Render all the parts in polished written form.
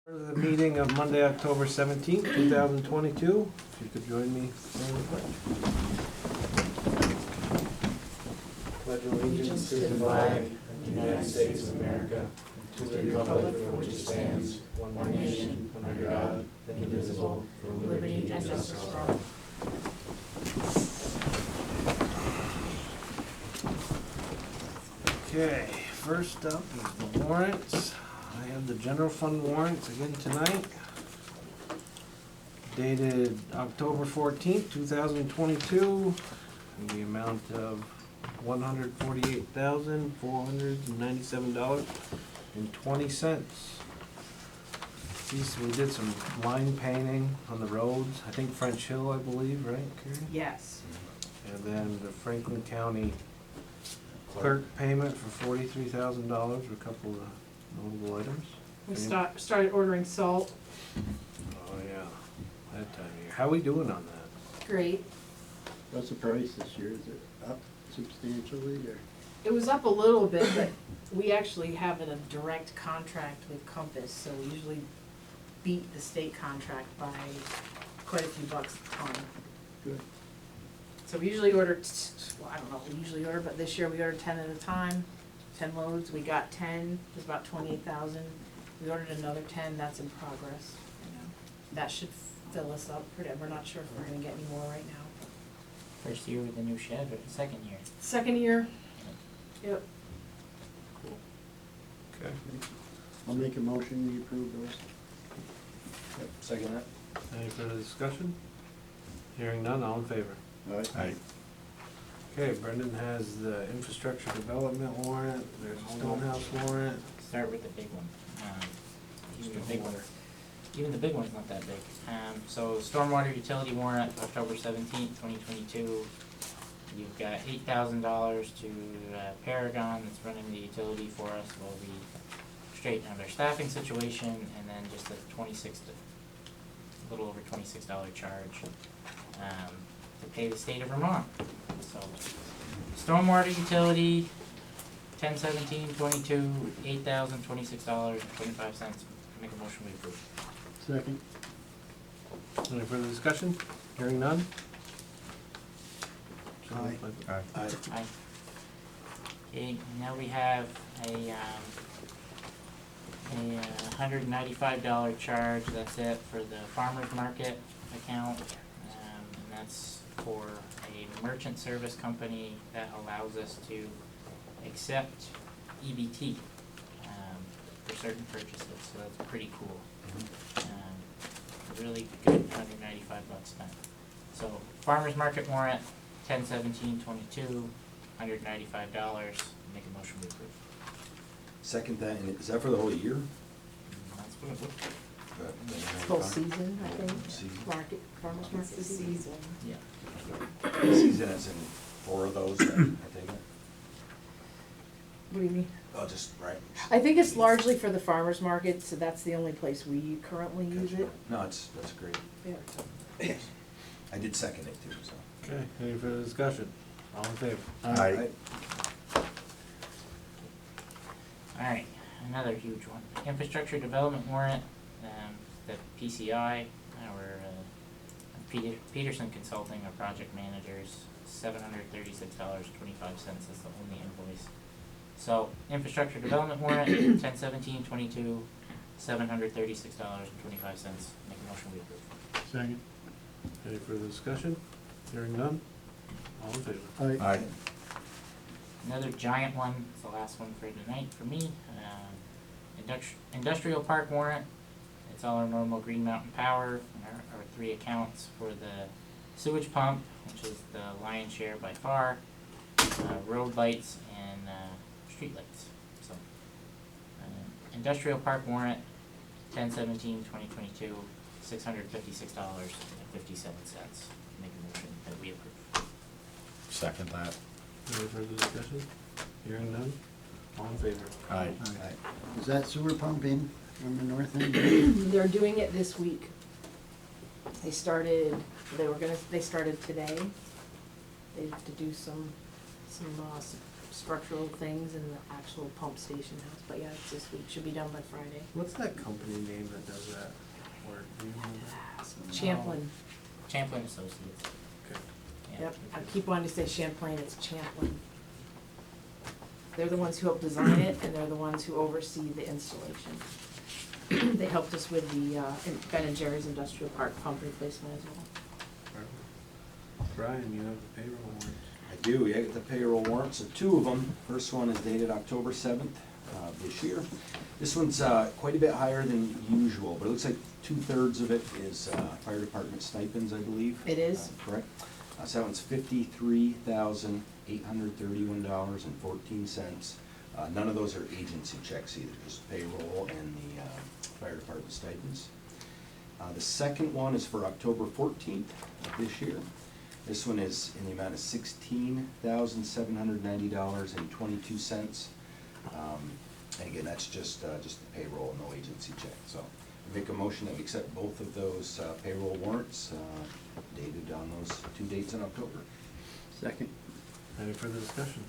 For the meeting of Monday, October 17th, 2022, if you could join me in the pledge. Pledge allegiance to the flag of the United States of America, to the republic for which it stands, one nation, under God, indivisible, for liberty and justice for all. Okay, first up is the warrants. I have the general fund warrants again tonight, dated October 14th, 2022, in the amount of $148,497.20. We did some line painting on the roads, I think French Hill, I believe, right, Karen? Yes. And then the Franklin County clerk payment for $43,000 for a couple of notable items. We started ordering salt. Oh, yeah, that time of year. How we doing on that? Great. What's the price this year? Is it up substantially or? It was up a little bit, but we actually have a direct contract with Compass, so we usually beat the state contract by quite a few bucks a ton. Good. So we usually order, well, I don't know what we usually order, but this year we ordered 10 at a time, 10 loads. We got 10, it was about 28,000. We ordered another 10, that's in progress. That should fill us up pretty, we're not sure if we're gonna get any more right now. First year with the new shed, or the second year? Second year, yep. Okay. I'll make a motion, we approve those. Second that. Any further discussion? Hearing none, all in favor? Aye. Okay, Brendan has the infrastructure development warrant, there's a Stonehouse warrant. Start with the big one. Even the big one. Even the big one's not that big. So stormwater utility warrant, October 17th, 2022. You've got $8,000 to Paragon that's running the utility for us while we straighten out our staffing situation, and then just a little over $26 charge to pay the state of Vermont. So stormwater utility, 10/17/22, $8,026.25. Make a motion we approve. Second. Any further discussion? Hearing none? Aye. Aye. Okay, now we have a $195 charge, that's it, for the farmer's market account. And that's for a merchant service company that allows us to accept EBT for certain purchases, so that's pretty cool. Really good, $195 spent. So farmer's market warrant, 10/17/22, $195. Make a motion to approve. Second that, and is that for the whole year? That's what it looked like. Full season, I think. Season. Market, farmer's market season. Yeah. Season is in 4 of those, I take it? What do you mean? Oh, just, right. I think it's largely for the farmer's market, so that's the only place we currently use it. No, that's great. Yeah. I did second it too, so. Okay, any further discussion? All in favor? Aye. Alright, another huge one. Infrastructure development warrant, the PCI, our Peterson Consulting, our project managers, $736.25 is the only invoice. So, infrastructure development warrant, 10/17/22, $736.25. Make a motion we approve. Second. Any further discussion? Hearing none? All in favor? Aye. Another giant one, it's the last one for tonight for me. Industrial park warrant, it's all our normal Green Mountain Power, and our 3 accounts for the sewage pump, which is the lion's share by far, road lights, and street lights. So, industrial park warrant, 10/17/2022, $656.57. Make a motion that we approve. Second that. Any further discussion? Hearing none? All in favor? Aye. Is that sewer pumping on the north end? They're doing it this week. They started today. They have to do some structural things in the actual pump station house, but yeah, it's this week, should be done by Friday. What's that company name that does that work? Do you remember? Champlin, Champlain Associates. Okay. Yeah. yep, I keep wanting to say Champlain, it's Champlin. They're the ones who help design it, and they're the ones who oversee the installation. They helped us with the, Ben and Jerry's Industrial Park pump replacement as well. Brian, you have the payroll warrant. I do, yeah, I got the payroll warrants, so two of them. First one is dated October 7th this year. This one's quite a bit higher than usual, but it looks like 2/3 of it is fire department stipends, I believe. It is? Correct. So that one's $53,831.14. None of those are agency checks either, just payroll and the fire department stipends. The second one is for October 14th of this year. This one is in the amount of $16,790.22. And again, that's just the payroll, no agency check. So I make a motion that we accept both of those payroll warrants dated on those two dates in October. Second. Any further discussion?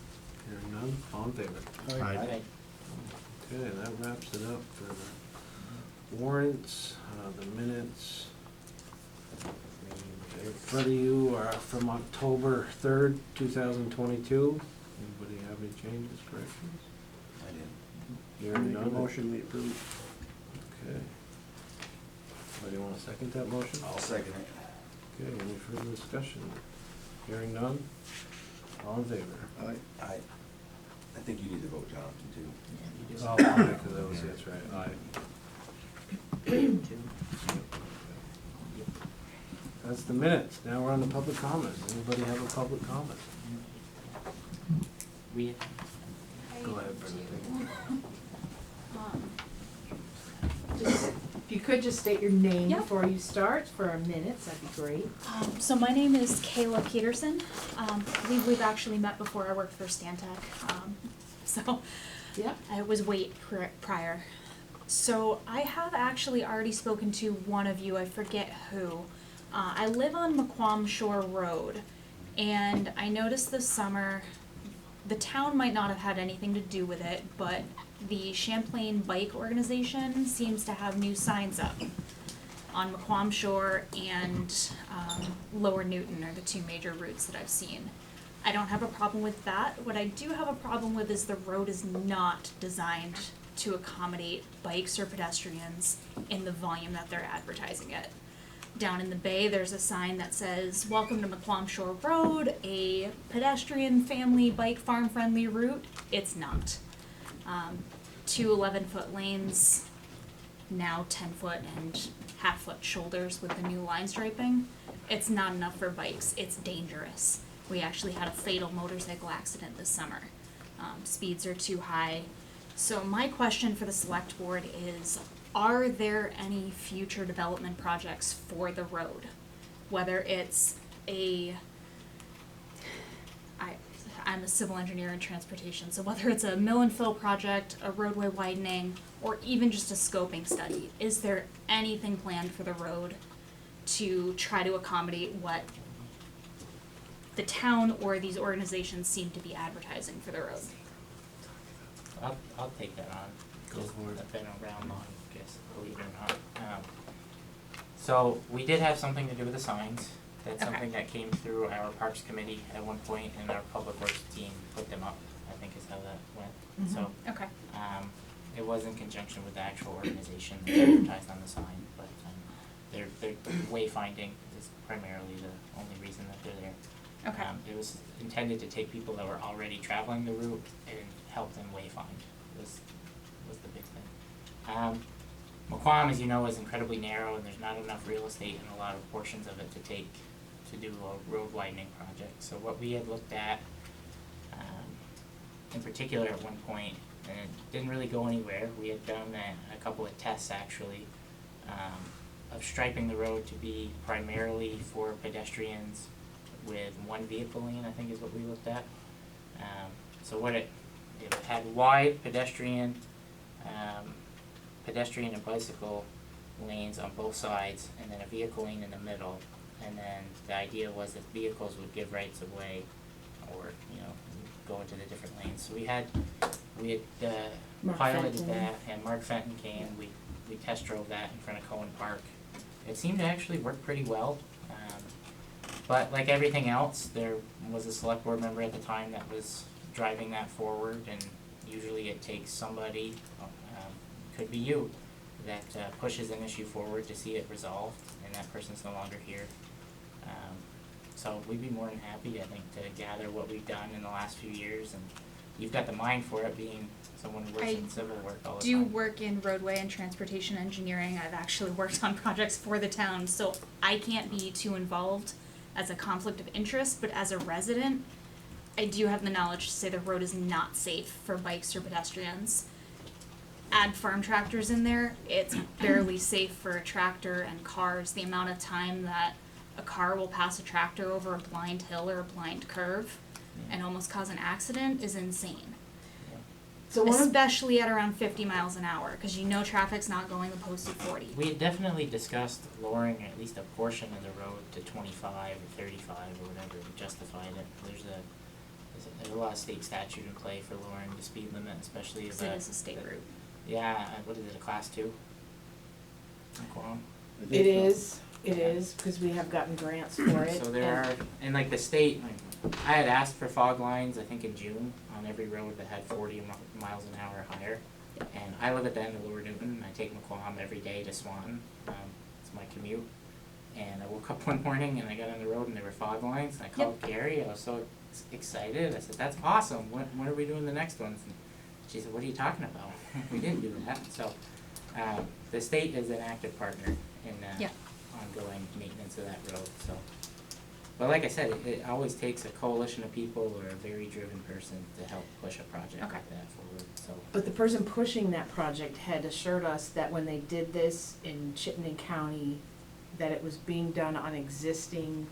Hearing none, all in favor? Aye. Aye. Okay, that wraps it up for the warrants, the minutes. In front of you are from October 3rd, 2022. Anybody have any changes, corrections? I did. Hearing Make a none. motion, we approve. Okay. Anybody want to second that motion? I'll second it. Okay, any further discussion? Hearing none, all in favor? Aye. I think you need to vote, Jonathan, too. Yeah, you do. Oh, aye, because that was, that's right, aye. Two. That's the minutes. Now we're on the public comment. Anybody have a public comment? We, Go ahead, Brendan. Just, if you could just state your name Yep. before you start for our minutes, that'd be great. So my name is Kayla Peterson. I believe we've actually met before. I worked for Stantec. So Yep. I was prior. So I have actually already spoken to one of you, I forget who. I live on McQuam Shore Road, and I noticed this summer, the town might not have had anything to do with it, but the Champlain Bike Organization seems to have new signs up on McQuam Shore and Lower Newton are the two major routes that I've seen. I don't have a problem with that. What I do have a problem with is the road is not designed to accommodate bikes or pedestrians in the volume that they're advertising it. Down in the bay, there's a sign that says, "Welcome to McQuam Shore Road, a pedestrian, family, bike, farm-friendly route." It's not. Two 11-foot lanes, now 10-foot and half-foot shoulders with the new line striping. It's not enough for bikes. It's dangerous. We actually had a fatal motorcycle accident this summer. Speeds are too high. So my question for the select board is, are there any future development projects for the road? Whether it's I'm a civil engineer in transportation, so whether it's a mill and fill project, a roadway widening, or even just a scoping study, is there anything planned for the road to try to accommodate what the town or these organizations seem to be advertising for the road? I'll take that on. Go Just for it. I've been around long, I guess, believe it or not. So we did have something to do with the signs. That's Okay. something that came through our Parks Committee at one point, and our Public Works team put them up, I think is how that went. Mhm. So, Okay. it was in conjunction with the actual organization that advertised on the sign, but, their wayfinding is primarily the only reason that they're there. Okay. It was intended to take people that were already traveling the route and help them wayfind, was the big thing. McQuam, as you know, is incredibly narrow, and there's not enough real estate in a lot of portions of it to do a road widening project. So what we had looked at, in particular at one point, and it didn't really go anywhere, we had done a couple of tests actually, of striping the road to be primarily for pedestrians with one vehicle lane, I think is what we looked at. So what it had wide pedestrian and bicycle lanes on both sides, and then a vehicle lane in the middle. And then the idea was that vehicles would give rights of way, or, go into the different lanes. So we had Mark piloted Fenton. that, and Mark Fenton came, we test drove that in front of Cohen Park. It seemed to actually work pretty well, but like everything else, there was a select board member at the time that was driving that forward, and usually it takes somebody, could be you, that pushes an issue forward to see it resolved, and that person's no longer here. So we'd be more than happy, I think, to gather what we've done in the last few years, and you've got the mind for it, being someone who works I in civil work all the Do time. work in roadway and transportation engineering. I've actually worked on projects for the town, so I can't be too involved as a conflict of interest, but as a resident, I do have the knowledge to say the road is not safe for bikes or pedestrians. Add farm tractors in there, it's barely safe for a tractor and cars. The amount of time that a car will pass a tractor over a blind hill or a blind curve and almost cause an accident is insane. So one of, Especially at around 50 miles an hour, because you know traffic's not going the posted 40. We had definitely discussed lowering at least a portion of the road to 25 or 35 or whatever, we justified it. There's a lot of state statute in play for lowering the speed limit, especially if Because it is a state route. yeah, what is it, a class 2? In Quam? I think so. it is, because we have gotten grants for it. So there are, and like the state, I had asked for fog lines, I think in June, on every road that had 40 miles an hour or higher. And I live at the end of Lower Newton, and I take McQuam every day to Swanton, it's my commute. And I woke up one morning and I got on the road and there were fog lines, and I called Carrie, I was so excited, I said, that's awesome, when are we doing the next ones? And she said, what are you talking about? We didn't do that, so, the state is an active partner in, ongoing maintenance of that road, so. But like I said, it always takes a coalition of people or a very driven person to help push a project Okay. like that forward, so. But the person pushing that project had assured us that when they did this in Chittenden County, that it was being done on existing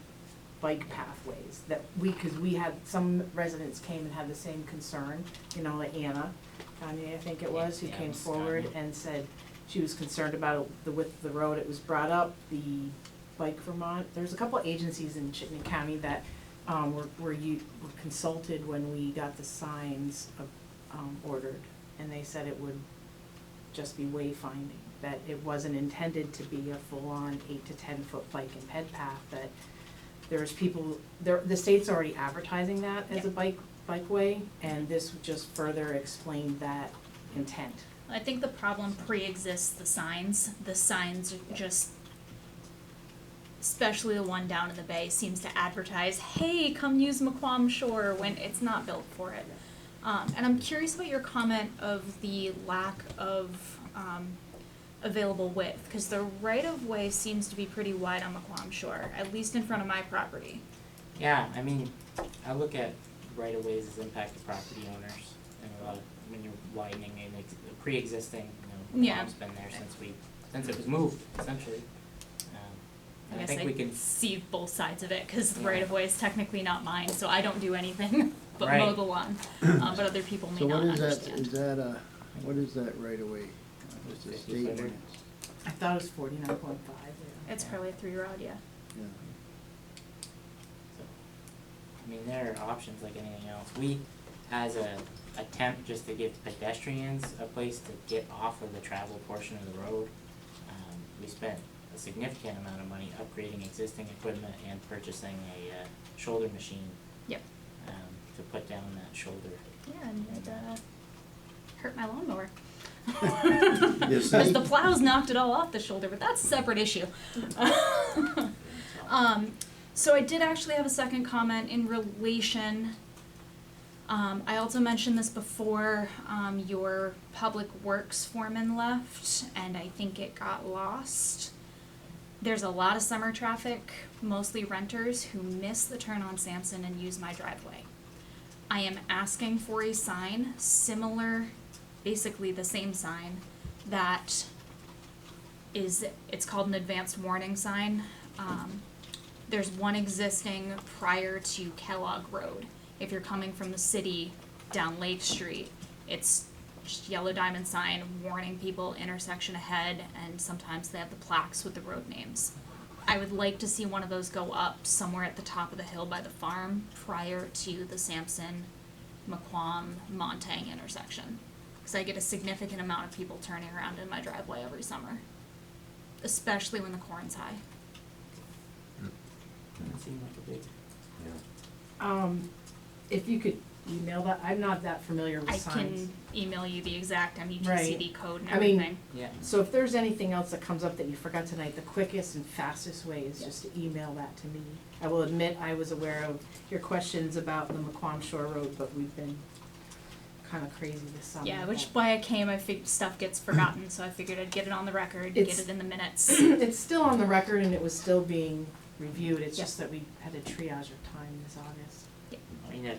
bike pathways, that cause we had, some residents came and had the same concern, you know, like Anna, Tanya, I think it was, who Yeah, came Miss forward Tanya. and said she was concerned about the width of the road. It was brought up, the Bike Vermont, there's a couple agencies in Chittenden County that, were consulted when we got the signs, ordered, and they said it would just be wayfinding, that it wasn't intended to be a full-on 8 to 10 foot bike and ped path, that there's people, the state's already advertising that as a bikeway, and this would just further explain that intent. I think the problem pre-exists the signs. The signs just, especially the one down in the bay, seems to advertise, hey, come use McQuam Shore, when it's not built for it. And I'm curious about your comment of the lack of available width, because the right-of-way seems to be pretty wide on McQuam Shore, at least in front of my property. Yeah, I mean, I look at right-of-ways as impact to property owners, and a lot of, when you're widening a pre-existing, you know, Yeah. McQuam's been there since it was moved, essentially. And I think we can, see both sides of it, because the Yeah. right-of-way is technically not mine, so I don't do anything but Right. mow the lawn. But other people may So not what is understand. that, is that what is that right away? What's the 50 state footer. limits? I thought it was 49.5. It's probably a 3-rod, yeah. Yeah. so, I mean, there are options like anything else. We, as a attempt just to give pedestrians a place to get off of the travel portion of the road, we spent a significant amount of money upgrading existing equipment and purchasing a shoulder machine. Yep. To put down that shoulder. Yeah, and it hurt my lawnmower. You see? Because the plows knocked it all off the shoulder, but that's a separate issue. So I did actually have a second comment in relation, I also mentioned this before, your public works foreman left, and I think it got lost. There's a lot of summer traffic, mostly renters, who miss the turn on Sampson and use my driveway. I am asking for a sign similar, basically the same sign, that it's called an advanced warning sign. There's one existing prior to Kellogg Road. If you're coming from the city down Lake Street, it's just yellow diamond sign warning people intersection ahead, and sometimes they have the plaques with the road names. I would like to see one of those go up somewhere at the top of the hill by the farm prior to the Sampson McQuam-Montang intersection. Because I get a significant amount of people turning around in my driveway every summer, especially when the corn's high. Doesn't seem like a big. Yeah. If you could email that, I'm not that familiar with I signs. can email you the exact MUTCD Right. code and I mean, everything. Yeah. So if there's anything else that comes up that you forgot tonight, the quickest and fastest way is just to email that to me. I will admit I was aware of your questions about the McQuam Shore Road, but we've been kinda crazy this summer. Yeah, which but- why I came, I figured stuff gets forgotten, so I figured I'd get it on the record, It's- get it in the minutes. It's still on the record and it was still being reviewed, it's Yeah. just that we had to triage our time this August. I mean, the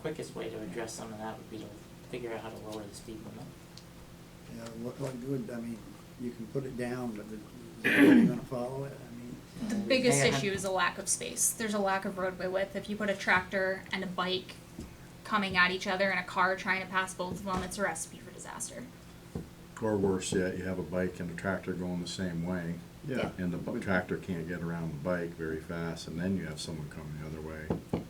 quickest way to address some of that would be to figure out how to lower the speed limit. Yeah, what good, I mean, you can put it down, but is everybody gonna follow it? I mean, The We biggest may have- issue is a lack of space. There's a lack of roadway width. If you put a tractor and a bike coming at each other and a car trying to pass both of them, it's a recipe for disaster. Or worse yet, you have a bike and a tractor going the same way, yeah. and the tractor can't get around the bike very fast, and then you have someone coming the other way.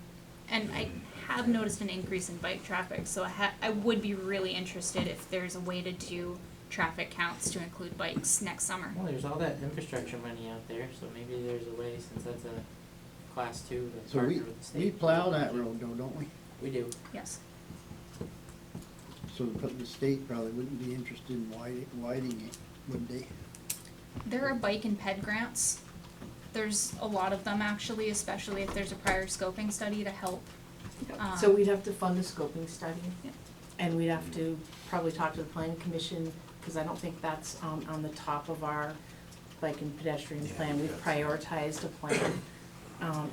And I have noticed an increase in bike traffic, so I would be really interested if there's a way to do traffic counts to include bikes next summer. Well, there's all that infrastructure money out there, so maybe there's a way, since that's a class 2, to So partner with the state. we plow that road though, don't we? We do. Yes. So the state probably wouldn't be interested in widening it, would they? There are bike and ped grants. There's a lot of them actually, especially if there's a prior scoping study to help. So we'd have to fund a scoping study. Yeah. And we'd have to probably talk to the planning commission, cause I don't think that's on the top of our bike and pedestrian Yeah, plan. We've that's- prioritized a plan,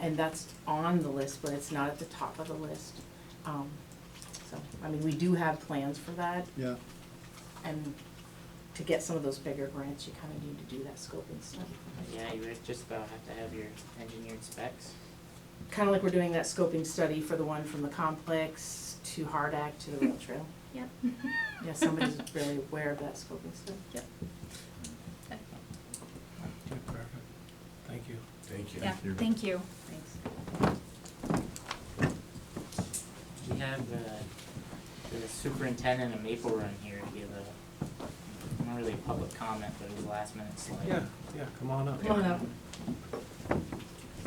and that's on the list, but it's not at the top of the list. So, I mean, we do have plans for that, Yeah, and to get some of those bigger grants, you kinda need to do that scoping study. Yeah, you would just about have to have your engineered specs. Kinda like we're doing that scoping study for the one from the complex to Hardak to the rail trail. Yep. Yeah, somebody's really aware of that scoping study. Yep. Okay, perfect. Thank you. Thank you. Yeah, you. thank you. Thanks. We have the superintendent of Maple Run here to give a, not really a public comment, but it was a last minute slide. Yeah, come on up. Come on up.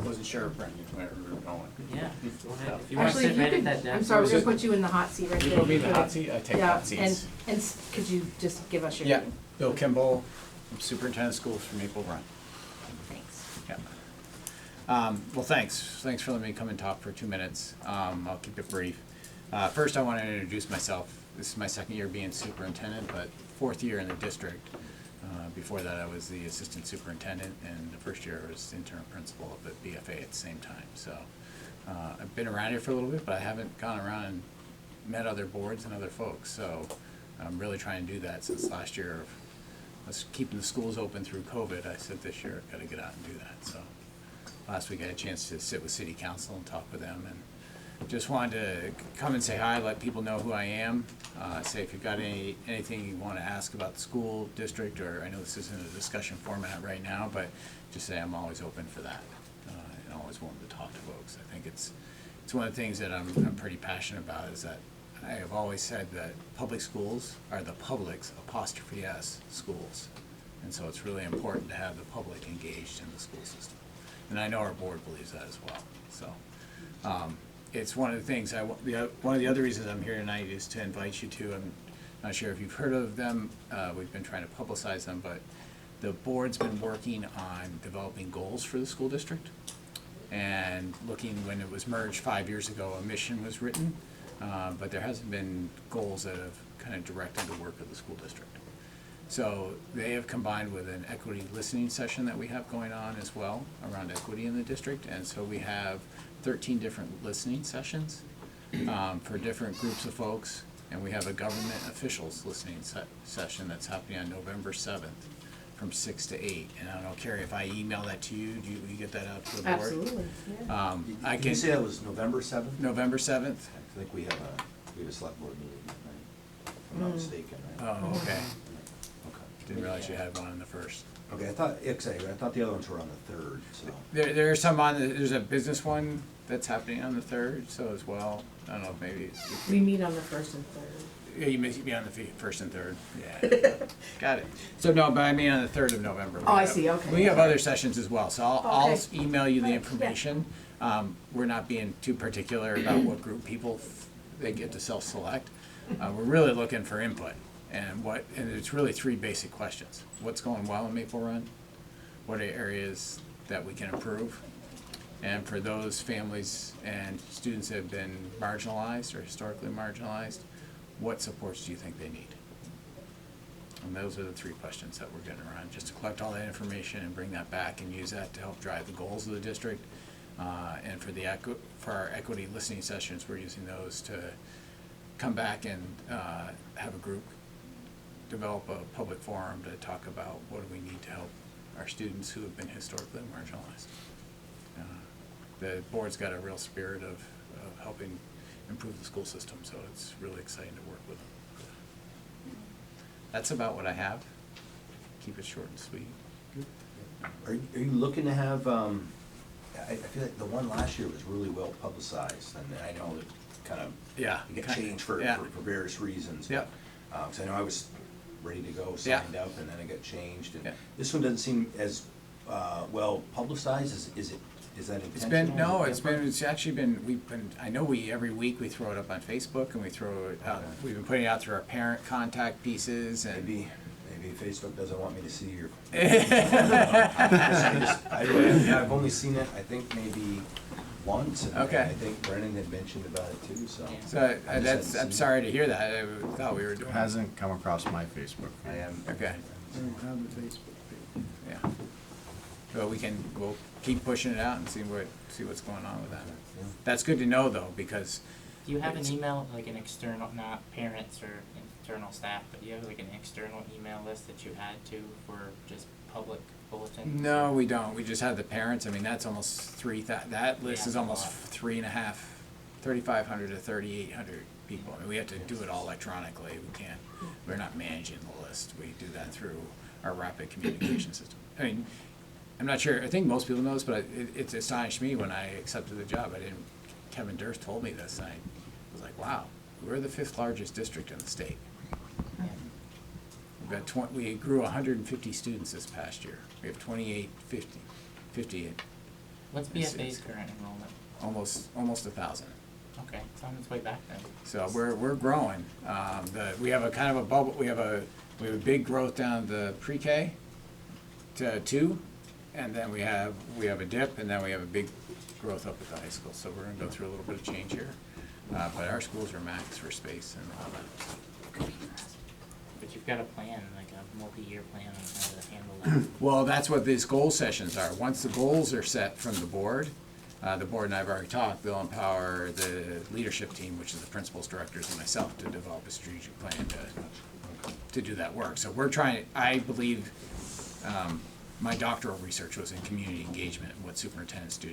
Wasn't sure, Brendan, where we were going. Yeah, go ahead, if you wanna Actually, sit right at could, that desk. I'm sorry, we're gonna put you in the hot seat right there. You put me in You the could- hot seat? I take yeah, hot seats. And could you just give us your Yeah, name? Bill Kimball, I'm superintendent of schools for Maple Run. Thanks. Yeah. Well, thanks for letting me come and talk for 2 minutes. I'll keep it brief. First, I want to introduce myself. This is my second year being superintendent, but 4th year in the district. Before that, I was the assistant superintendent, and the first year I was interim principal up at BFA at the same time. So I've been around here for a little bit, but I haven't gone around and met other boards and other folks. So I'm really trying to do that since last year of us keeping the schools open through COVID. I said this year I've got to get out and do that. So last week I had a chance to sit with city council and talk with them, and just wanted to come and say hi, let people know who I am. Say if you've got anything you want to ask about the school district, or I know this isn't a discussion format right now, but just say I'm always open for that, and always willing to talk to folks. I think it's one of the things that I'm pretty passionate about, is that I have always said that public schools are the public's apostrophe S schools. And so it's really important to have the public engaged in the school system. And I know our board believes that as well. So it's one of the things, one of the other reasons I'm here tonight is to invite you to, I'm not sure if you've heard of them, we've been trying to publicize them, but the board's been working on developing goals for the school district. And looking, when it was merged 5 years ago, a mission was written, but there hasn't been goals that have kind of directed the work of the school district. So they have combined with an equity listening session that we have going on as well around equity in the district. And so we have 13 different listening sessions for different groups of folks. And we have a government officials listening session that's happening on November 7th from 6 to 8. And I don't know, Carrie, if I email that to you, do you get that out to the board? Absolutely, yeah. I Did you can, say that was November 7th? November 7th? I think we have a select board meeting that night, if I'm not mistaken, right? Oh, okay. Okay. Didn't realize you had one on the first. Okay, I thought the other ones were on the 3rd, so. There are some on, there's a business one that's happening on the 3rd, so as well, I don't know, maybe, We meet on the first and third. yeah, you may be on the 1st and 3rd, yeah, got it. So no, but I mean on the 3rd of November. we Oh, I have- see, okay. We have other sessions as well, so I'll Okay. email you the Right, yeah. information. We're not being too particular about what group people, they get to self-select. We're really looking for input, and it's really 3 basic questions. What's going well in Maple Run? What are areas that we can improve? And for those families and students that have been marginalized or historically marginalized, what supports do you think they need? And those are the 3 questions that we're getting around, just to collect all that information and bring that back and use that to help drive the goals of the district. And for our equity listening sessions, we're using those to come back and have a group develop a public forum to talk about what do we need to help our students who have been historically marginalized. The board's got a real spirit of helping improve the school system, so it's really exciting to work with them. That's about what I have. Keep it short and sweet. Are you looking to have, I feel like the one last year was really well publicized, and I know that kind of, Yeah. it got changed for various reasons. Yep. Because I know I was ready to go, Yeah. signed up, and then it got changed. And Yeah. this one doesn't seem as well publicized. Is that It's intentional? been, no, Is it different? it's actually been, I know every week we throw it up on Facebook and we throw it out, Okay. we've been putting it out through our parent contact pieces and. Maybe Facebook doesn't want me to see your. Yeah, I've only seen it, I think, maybe once. And Okay. I think Brennan had mentioned about it too, so. So I just hadn't I'm seen sorry to hear that. I thought we were doing. Hasn't come across my Facebook. I am. Okay, I don't have the Facebook page. yeah. So we'll keep pushing it out and see what's going on with that. Yeah. That's good to know though, because. Do you have an it's- email, like an external, not parents or internal staff, but do you have like an external email list that you add to for just public bulletins? No, we don't. We just have the parents. I mean, that's almost that list Yeah, is a almost lot. 3,500 to 3,800 people. I mean, we have to do it all electronically. We're not managing the list. We do that through our rapid communication system. I mean, I'm not sure, I think most people know this, but it astonished me when I accepted the job. Kevin Durst told me this, and I was like, wow, we're the 5th largest district in the state. Yeah. We've got we grew 150 students this past year. We have 58. What's BFA's current enrollment? Almost 1,000. Okay, it's on its way back then. So we're growing. We have a kind of a bubble. We have a big growth down the pre-K to 2, and then we have a dip, and then we have a big growth up at the high school. So we're going to go through a little bit of change here, but our schools are maxed for space and all that. But you've got a plan, like a multi-year plan on how to handle that. Well, that's what these goal sessions are. Once the goals are set from the board and I have already talked, they'll empower the leadership team, which is the principals, directors, and myself, to develop a strategic plan to do that work. So we're trying, I believe, my doctoral research was in community engagement and what superintendents do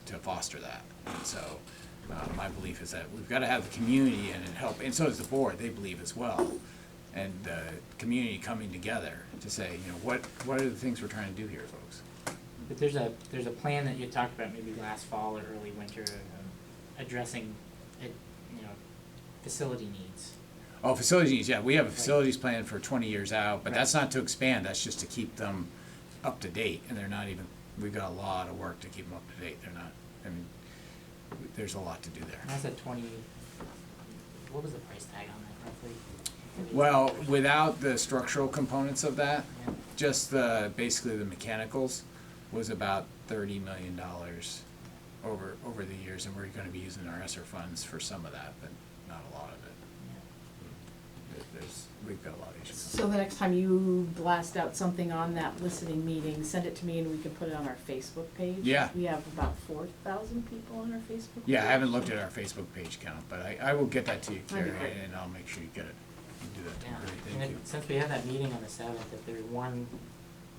to foster that. And so my belief is that we've got to have the community and help, and so does the board, they believe as well. And the community coming together to say, what are the things we're trying to do here, folks? But there's a plan that you talked about maybe last fall or early winter, addressing facility needs. Oh, facilities needs, yeah, we have a facilities plan for 20 years out, but that's not to expand, that's just to keep them up to date, and they're not even, we've got a lot of work to keep them up to date, they're not, I mean, there's a lot to do there. That's at what was the price tag on that roughly? Well, without the structural components of that, Yeah. just basically the mechanicals was about $30 million over the years, and we're gonna be using our ESSER funds for some of that, but not a lot of it. We've got a lot of issues. So the next time you blast out something on that listening meeting, send it to me and we can put it on our Facebook page. Yeah. We have about 4,000 people on our Facebook page. Yeah, I haven't looked at our Facebook page count, but I will get that to you, That'd be Carrie, great. and I'll make sure you get it. You do that. Yeah, Great, and thank you. since we have that meeting on the 7th, if there's one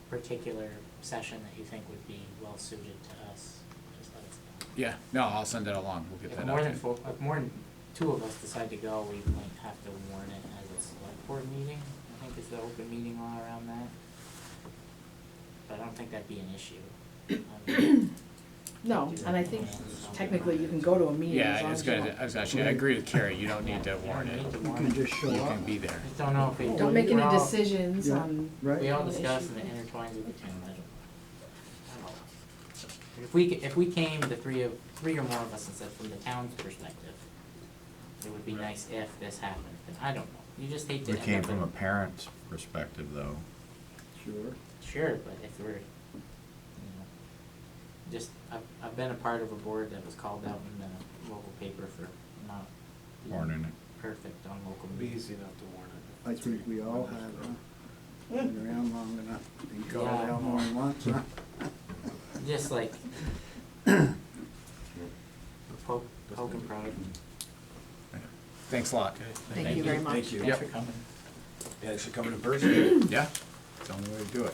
particular session that you think would be well suited to us, just let us know. Yeah, no, I'll send that along, we'll get If that more out. than if more than 2 of us decide to go, we might have to warn it as a select board meeting. I think is the open meeting law around that. But I don't think that'd be an issue. No, and I think technically you can go to a meeting as Yeah, long it's as you good, don't. I was actually, I agree with Carrie, you don't need to warn it, You can just show you up. can be there. I just don't know if we. Don't make any we're all- decisions Yeah. on, Right? We all discussed and it intertwines with the town, I don't know. If we came, the three or more of us, and said from the town's perspective, it would be nice if this happened, but I don't know, you just hate to We end came up from in- a parent's perspective, though. Sure. Sure, but if we're, just, I've been a part of a board that was called out in the local paper for not being Warning it. perfect on local It'd be meetings. easy enough to warn it. I think we all have, huh? Been around long enough, been called Yeah. out more than once, huh? Just like, poke and prod. Thanks a lot. thank you very much. Thank you. Thanks for coming. Yeah, thanks for coming in person. Yeah, it's the only way to do it.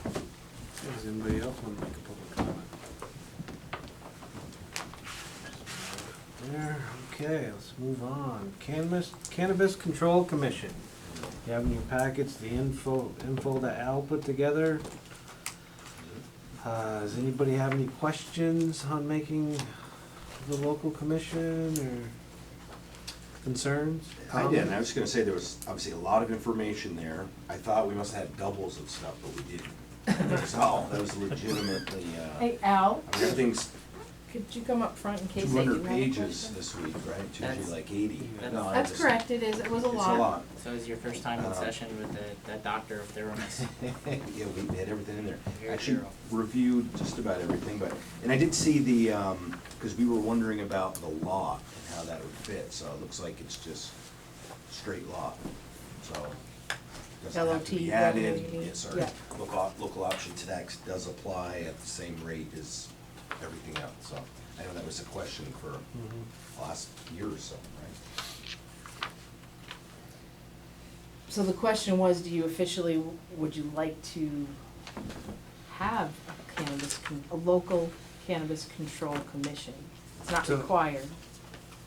Does anybody else want to make a public comment? There, okay, let's move on. Cannabis Control Commission. You have in your packets the info that Al put together. Does anybody have any questions on making the local commission or concerns? I didn't, I was just gonna say there was obviously a lot of information there. I thought we must have had doubles of stuff, but we didn't. So, that was legitimately, Hey, Al, I mean, everything's could you come up front in case two they do hundred have a pages question? this week, right? It's That's- usually like 80. that's- No, I That's just- correct, it is, it was a lot. It's a lot. So is your first time in Uh, session with that doctor of thoroughness? Yeah, we had everything in there. Very Actually thorough. reviewed just about everything, but, and I did see the, because we were wondering about the lot and how that would fit, so it looks like it's just straight lot, so. Doesn't have to LOT, be added, whatever you need. yes, sorry. Yeah. Local option tax does apply at the same rate as everything else, so. I know that was a question for Mhm. last year or so, right? So the question was, do you officially, would you like to have a local cannabis control commission? It's not So- required.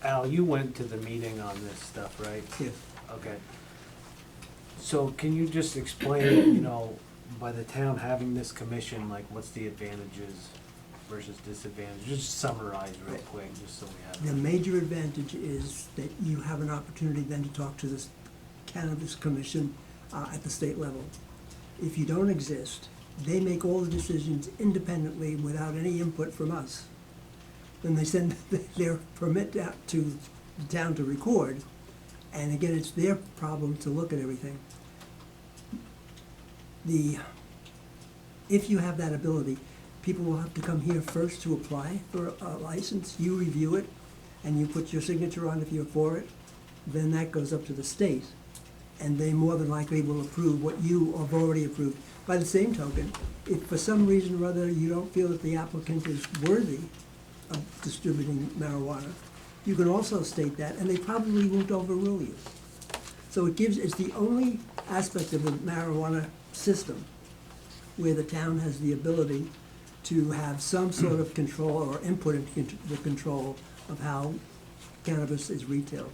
Al, you went to the meeting on this stuff, right? Yes. Okay. So can you just explain, by the town having this commission, like what's the advantages versus disadvantages? Just summarize real quick, just so we The have. major advantage is that you have an opportunity then to talk to the Cannabis Commission at the state level. If you don't exist, they make all the decisions independently without any input from us. Then they send their permit out to the town to record, and again, it's their problem to look at everything. If you have that ability, people will have to come here first to apply for a license. You review it, and you put your signature on if you're for it. Then that goes up to the state, and they more than likely will approve what you have already approved. By the same token, if for some reason or other you don't feel that the applicant is worthy of distributing marijuana, you can also state that, and they probably won't overrule you. So it's the only aspect of the marijuana system where the town has the ability to have some sort of control or input into the control of how cannabis is retailed.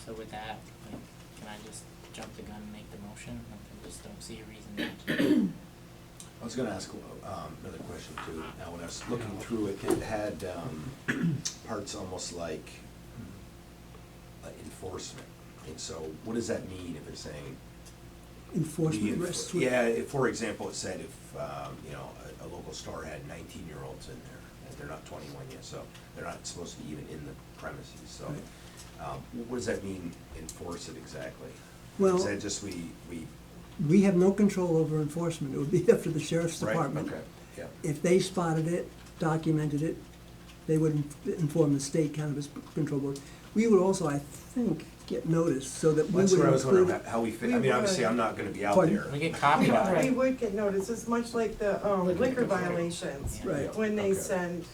So with that, can I just jump the gun and make the motion? I just don't see a reason not to. I was gonna ask another question too. Now, when I was looking through it, it had parts almost like enforcement. And so, what does that mean if it's saying? Enforcement rests with. Yeah, for example, it said if, a local store had 19-year-olds in there, and they're not 21 yet, so they're not supposed to be even in the premises, so. Right. What does that mean, enforce it exactly? Well- Is that just we? We have no control over enforcement. It would be up to the sheriff's Right, department. okay, yeah. If they spotted it, documented it, they would inform the state cannabis control board. We would also, I think, get notice so that we would That's where I was wondering include. how we fit, I We mean, obviously, would. I'm not gonna be out Pardon? there. We get copyright. Right. We would get notice, it's much like the liquor violations, Right. when they Okay. send,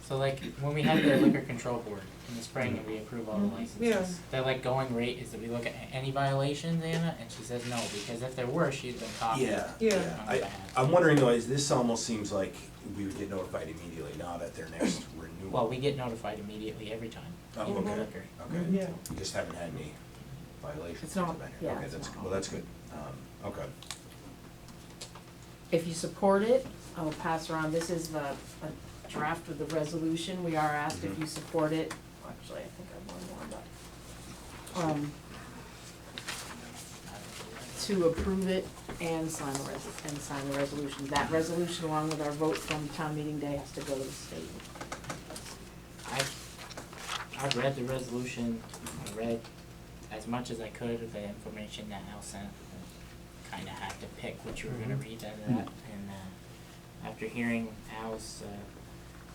So like, when we had the liquor control board in the spring and we approve all the licenses, Yeah. their like going rate is that we look at any violations, Anna, and she says no, because if there were, she'd been copied. Yeah, Yeah. yeah. On our behalf. I'm wondering though, is this almost seems like we would get notified immediately, not at their next renewal? Well, we get notified immediately every time. Oh, in okay, liquor. okay. Yeah. We just haven't had any violations. It's not- tonight. yeah, Okay, it's that's, not. well, that's good. Okay. If you support it, I'll pass around, this is a draft of the resolution, we are asked if you support it, actually, I think I have one more, but, to approve it and sign the resolution. That resolution, along with our vote from town meeting day, has to go to the state. I've read the resolution, I read as much as I could of the information that Al sent. Kinda had to pick what you were gonna read out of that, and after hearing Al's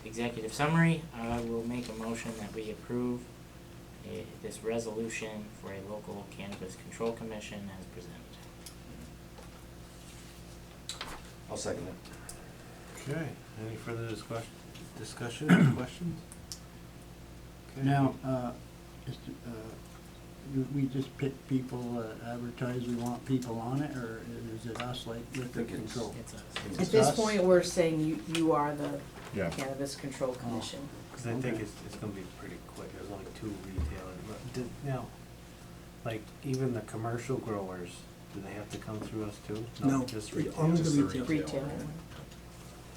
executive summary, I will make a motion that we approve this resolution for a local cannabis control commission as presented. I'll second it. Okay, any further discussion or questions? Okay. Now, we just pick people, advertise we want people on it, or is it us like liquor think it's- control? It's a, At this point, we're saying you are the Yeah. Cannabis Control Commission. Cause I think Okay. it's gonna be pretty quick, there's only 2 retailers, but now, like, even the commercial growers, do they have to come through us too? No, Just only retail? the Just the retail. Retail.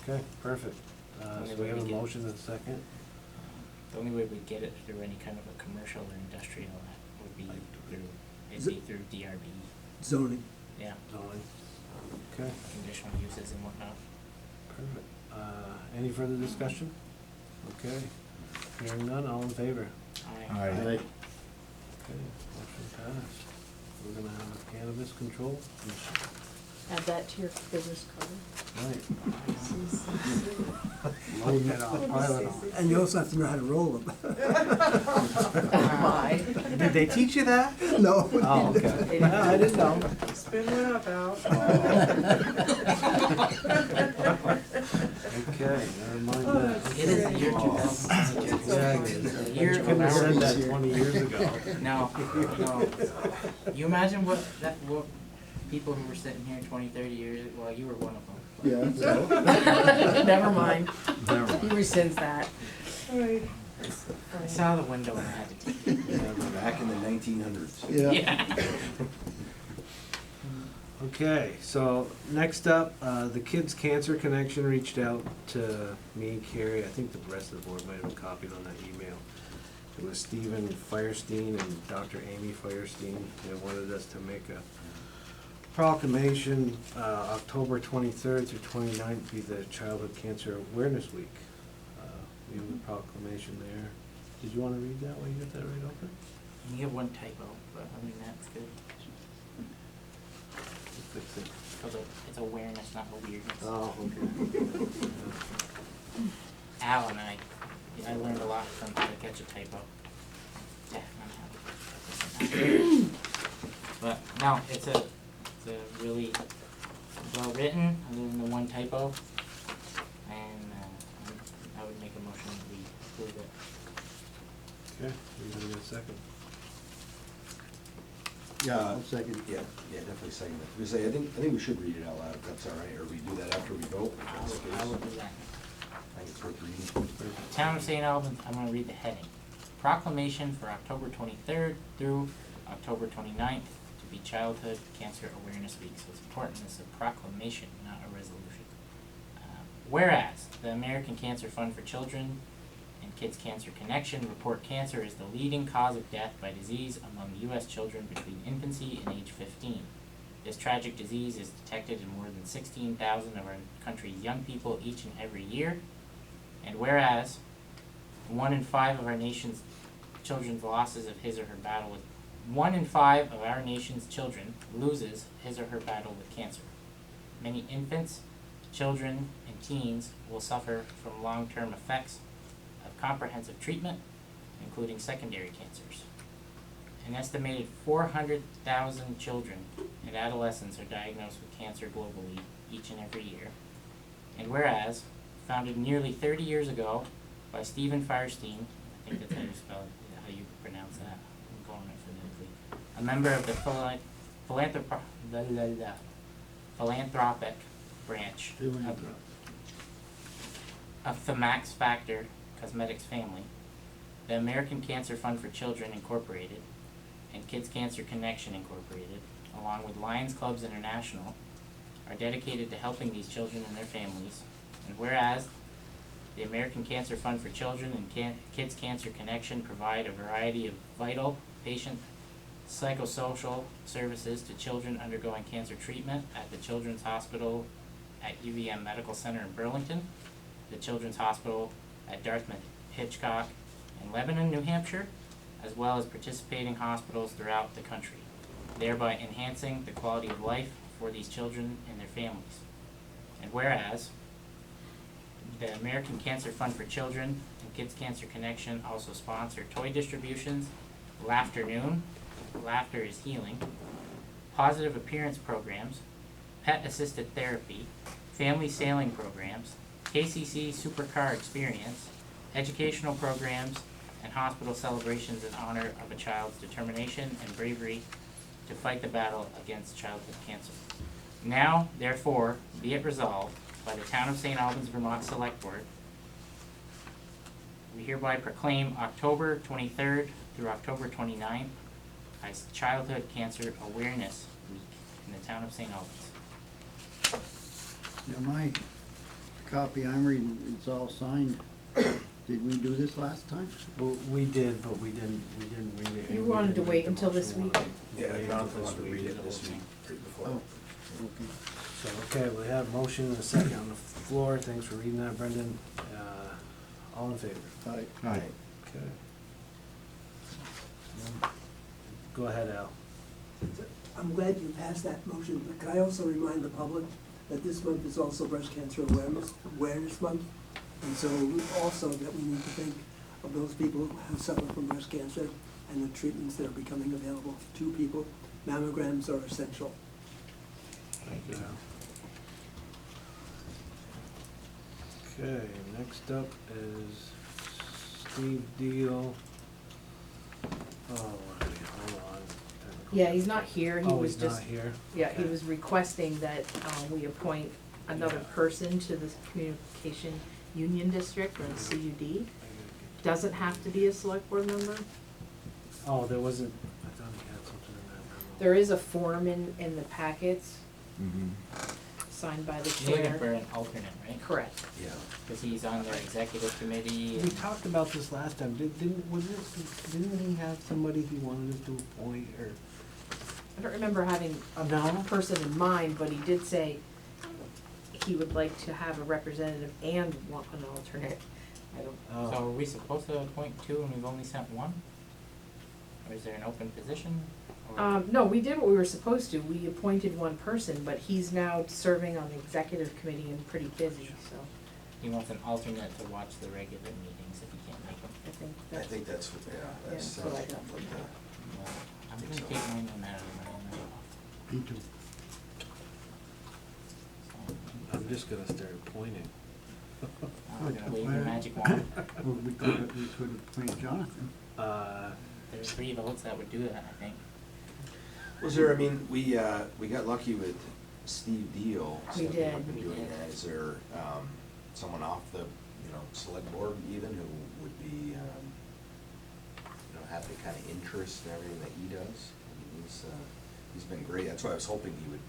Okay, perfect. Only So we way have we a get- motion and a second. the only way we get it through any kind of a commercial or industrial would be through, it'd be through DRB, Zoning. yeah, Zoning. Okay, conditional uses and whatnot. perfect. Any further discussion? Okay, hearing none, all in favor? Aye. Okay, motion passed. We're gonna have a cannabis control commission. Add that to your business card. Right. Load Load it it on, on, pile it on. And you also have to know how to roll them. Why? Did they teach you that? No. Oh, okay. No, I didn't know. Spin that up, Al. Okay, never mind that. It is the year 2000. Yeah, it is. The year You of couldn't have our said that 20 years ago. No, no. You imagine what people who were sitting here 20, 30 years, well, you were one of them. Yeah. Never mind, Never he mind. rescinds that. Right. I saw the window and I had to take it. Back in the 1900s. Yeah. Okay, so next up, the Kids Cancer Connection reached out to me, Carrie, I think the rest of the board might have been copied on that email. It was Stephen Firestein and Dr. Amy Firestein. They wanted us to make a proclamation, October 23rd through 29th be the Childhood Cancer Awareness Week. We have a proclamation there. Did you want to read that while you got that right open? You have one typo, but I mean, that's good. Fix it. It's awareness, not weirdness. Oh, okay. Al and I learned a lot from how to catch a typo. Yeah, I'm happy. But no, it's a really well written, other than the one typo. And I would make a motion that we approve it. Okay, anybody got a second? Yeah, I'll second. yeah, definitely second it. We say, I think we should read it out loud, if that's all right, or we do that after we vote, if that's the case. I will do that. I think it's worth reading. Town of St. Albans, I'm gonna read the heading. Proclamation for October 23rd through October 29th to be Childhood Cancer Awareness Week. So it's important, it's a proclamation, not a resolution. Whereas, the American Cancer Fund for Children and Kids Cancer Connection report cancer is the leading cause of death by disease among U.S. children between infancy and age 15. This tragic disease is detected in more than 16,000 of our country's young people each and every year. And whereas 1 in 5 of our nation's children's losses of his or her battle with 1 in 5 of our nation's children loses his or her battle with cancer. Many infants, children, and teens will suffer from long-term effects of comprehensive treatment, including secondary cancers. An estimated 400,000 children and adolescents are diagnosed with cancer globally each and every year. And whereas, founded nearly 30 years ago by Stephen Firestein, I think that's how you spell it, how you pronounce that, I'm going it phonetically, a member of the philanthropic branch of the Max Factor Cosmetics family, the American Cancer Fund for Children Incorporated, and Kids Cancer Connection Incorporated, along with Lions Clubs International, are dedicated to helping these children and their families. And whereas the American Cancer Fund for Children and Kids Cancer Connection provide a variety of vital, patient, psychosocial services to children undergoing cancer treatment at the Children's Hospital at UVM Medical Center in Burlington, the Children's Hospital at Dartmouth Hitchcock in Lebanon, New Hampshire, as well as participating hospitals throughout the country, thereby enhancing the quality of life for these children and their families. And whereas the American Cancer Fund for Children and Kids Cancer Connection also sponsor toy distributions, Laughternoon, Laughter is Healing, positive appearance programs, pet-assisted therapy, family sailing programs, KCC Supercar Experience, educational programs, and hospital celebrations in honor of a child's determination and bravery to fight the battle against childhood cancer. Now, therefore, be it resolved by the Town of St. Albans, Vermont Select Board, we hereby proclaim October 23rd through October 29th as Childhood Cancer Awareness Week in the Town of St. Albans. Now, my copy I'm reading, it's all signed. Did we do this last time? Well, we did, but we didn't read it. You and we wanted to didn't wait make the until this motion. week? Yeah, Wait I until wanted to read it this week. Oh, okay. So, okay, we have a motion and a second on the floor. Thanks for reading that, Brendan. All in favor? Aye. Aye. Okay. Go ahead, Al. I'm glad you passed that motion, but can I also remind the public that this month is also Breast Cancer Awareness Month? And so also that we need to think of those people who suffer from breast cancer and the treatments that are becoming available to people. Mammograms are essential. Thank you, Al. Okay, next up is Steve Deal. Oh, hold on. Yeah, he's not here, he Oh, was he's just, not here? yeah, he Okay. was requesting that, we appoint another Yeah. person to the Communication Union District, or the CUD. Doesn't have to be a select board member. Oh, there wasn't, I thought he had something in that memo. There is a form in the packets, Mm-hmm. signed by the You're looking for chair. an alternate, right? Correct. Yeah. Because he's on their executive committee. We and- talked about this last time, didn't he have somebody he wanted us to appoint, or? I don't remember having a No? person in mind, but he did say he would like to have a representative and want an alternate. I don't, Oh. So are we supposed to appoint two and we've only sent one? Or is there an open position? Or- no, we did what we were supposed to. We appointed one person, but he's now serving on the executive committee and pretty busy, so He wants an alternate to watch the regular meetings if he can't make them. I think I that's. think that's, yeah, that's. that's what I got from yeah. him. Well, I'm gonna take mine no matter what. Me too. I'm just gonna start appointing. I'm gonna wave your magic wand. Well, we could appoint Jonathan. There's 3 votes that would do that, I think. Was there, I mean, we got lucky with Steve Deal. We stepping did. up and We doing did. that. Is there, someone off the, select board even who would be, have the kind of interest in everything that he does? I mean, he's been great. That's why I was hoping he would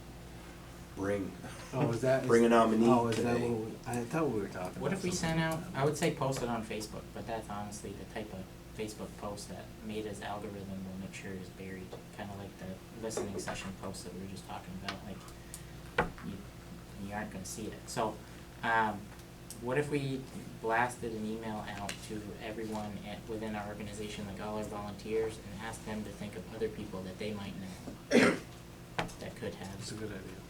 bring, Oh, is that? bring a nominee Oh, is that today. what I thought we were talking about. What if we sent something out, I would say post it on Facebook, but that's honestly the type of Facebook post that Meta's algorithm will make sure is buried. Kinda like the listening session post that we were just talking about, like, you aren't gonna see it. So, what if we blasted an email out to everyone within our organization, like all our volunteers, and asked them to think of other people that they might know that could That's a have, good idea.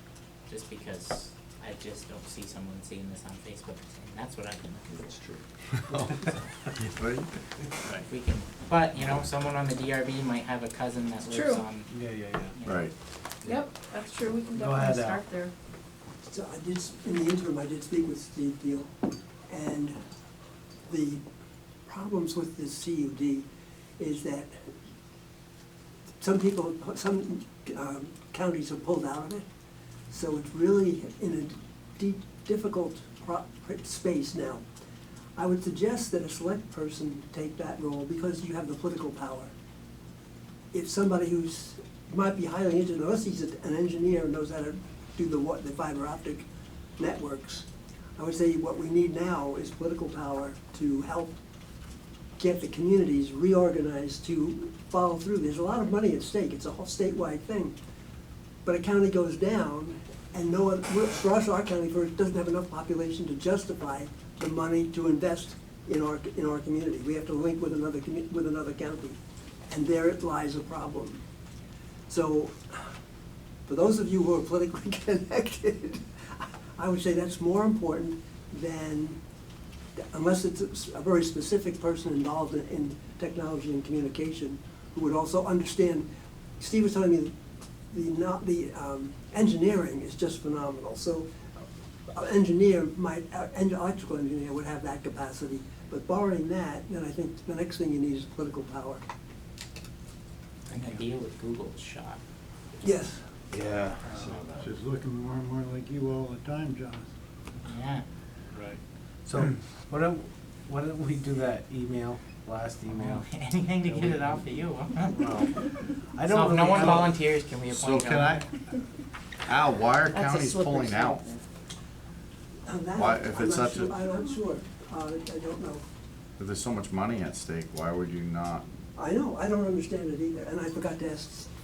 just because I just don't see someone seeing this on Facebook, and that's what I've been looking for. That's true. Right? If we can, but, someone on the DRB might have a cousin that lives True. on, Yeah. you know, Right. Yep, that's true. We can Go definitely ahead, Al. start there. So in the interim, I did speak with Steve Deal, and the problems with this CUD is that some counties have pulled out of it, so it's really in a difficult space now. I would suggest that a select person take that role because you have the political power. If somebody might be highly interested, unless he's an engineer and knows how to do the fiber optic networks. I would say what we need now is political power to help get the communities reorganized to follow through. There's a lot of money at stake, it's a whole statewide thing. But a county goes down, and no one, for us, our county, doesn't have enough population to justify the money to invest in our community. We have to link with another county, and there it lies a problem. So, for those of you who are politically connected, I would say that's more important than, unless it's a very specific person involved in technology and communication, who would also understand. Steve was telling me the engineering is just phenomenal. So an electrical engineer would have that capacity. But barring that, then I think the next thing you need is political power. And the deal with Google's shot. Yes. Yeah. She's looking more and more like you all the time, John. Yeah. Right. So, why don't we do that last email? Anything to get it off of you, huh? Well, I So don't if no really one have- volunteers, can we So appoint can I, Al, why are That's a counties slippery pulling out? And that, Why, if it's such a- I'm not sure. I don't know. If there's so much money at stake, why would you not? I know, I don't understand it either, and I forgot to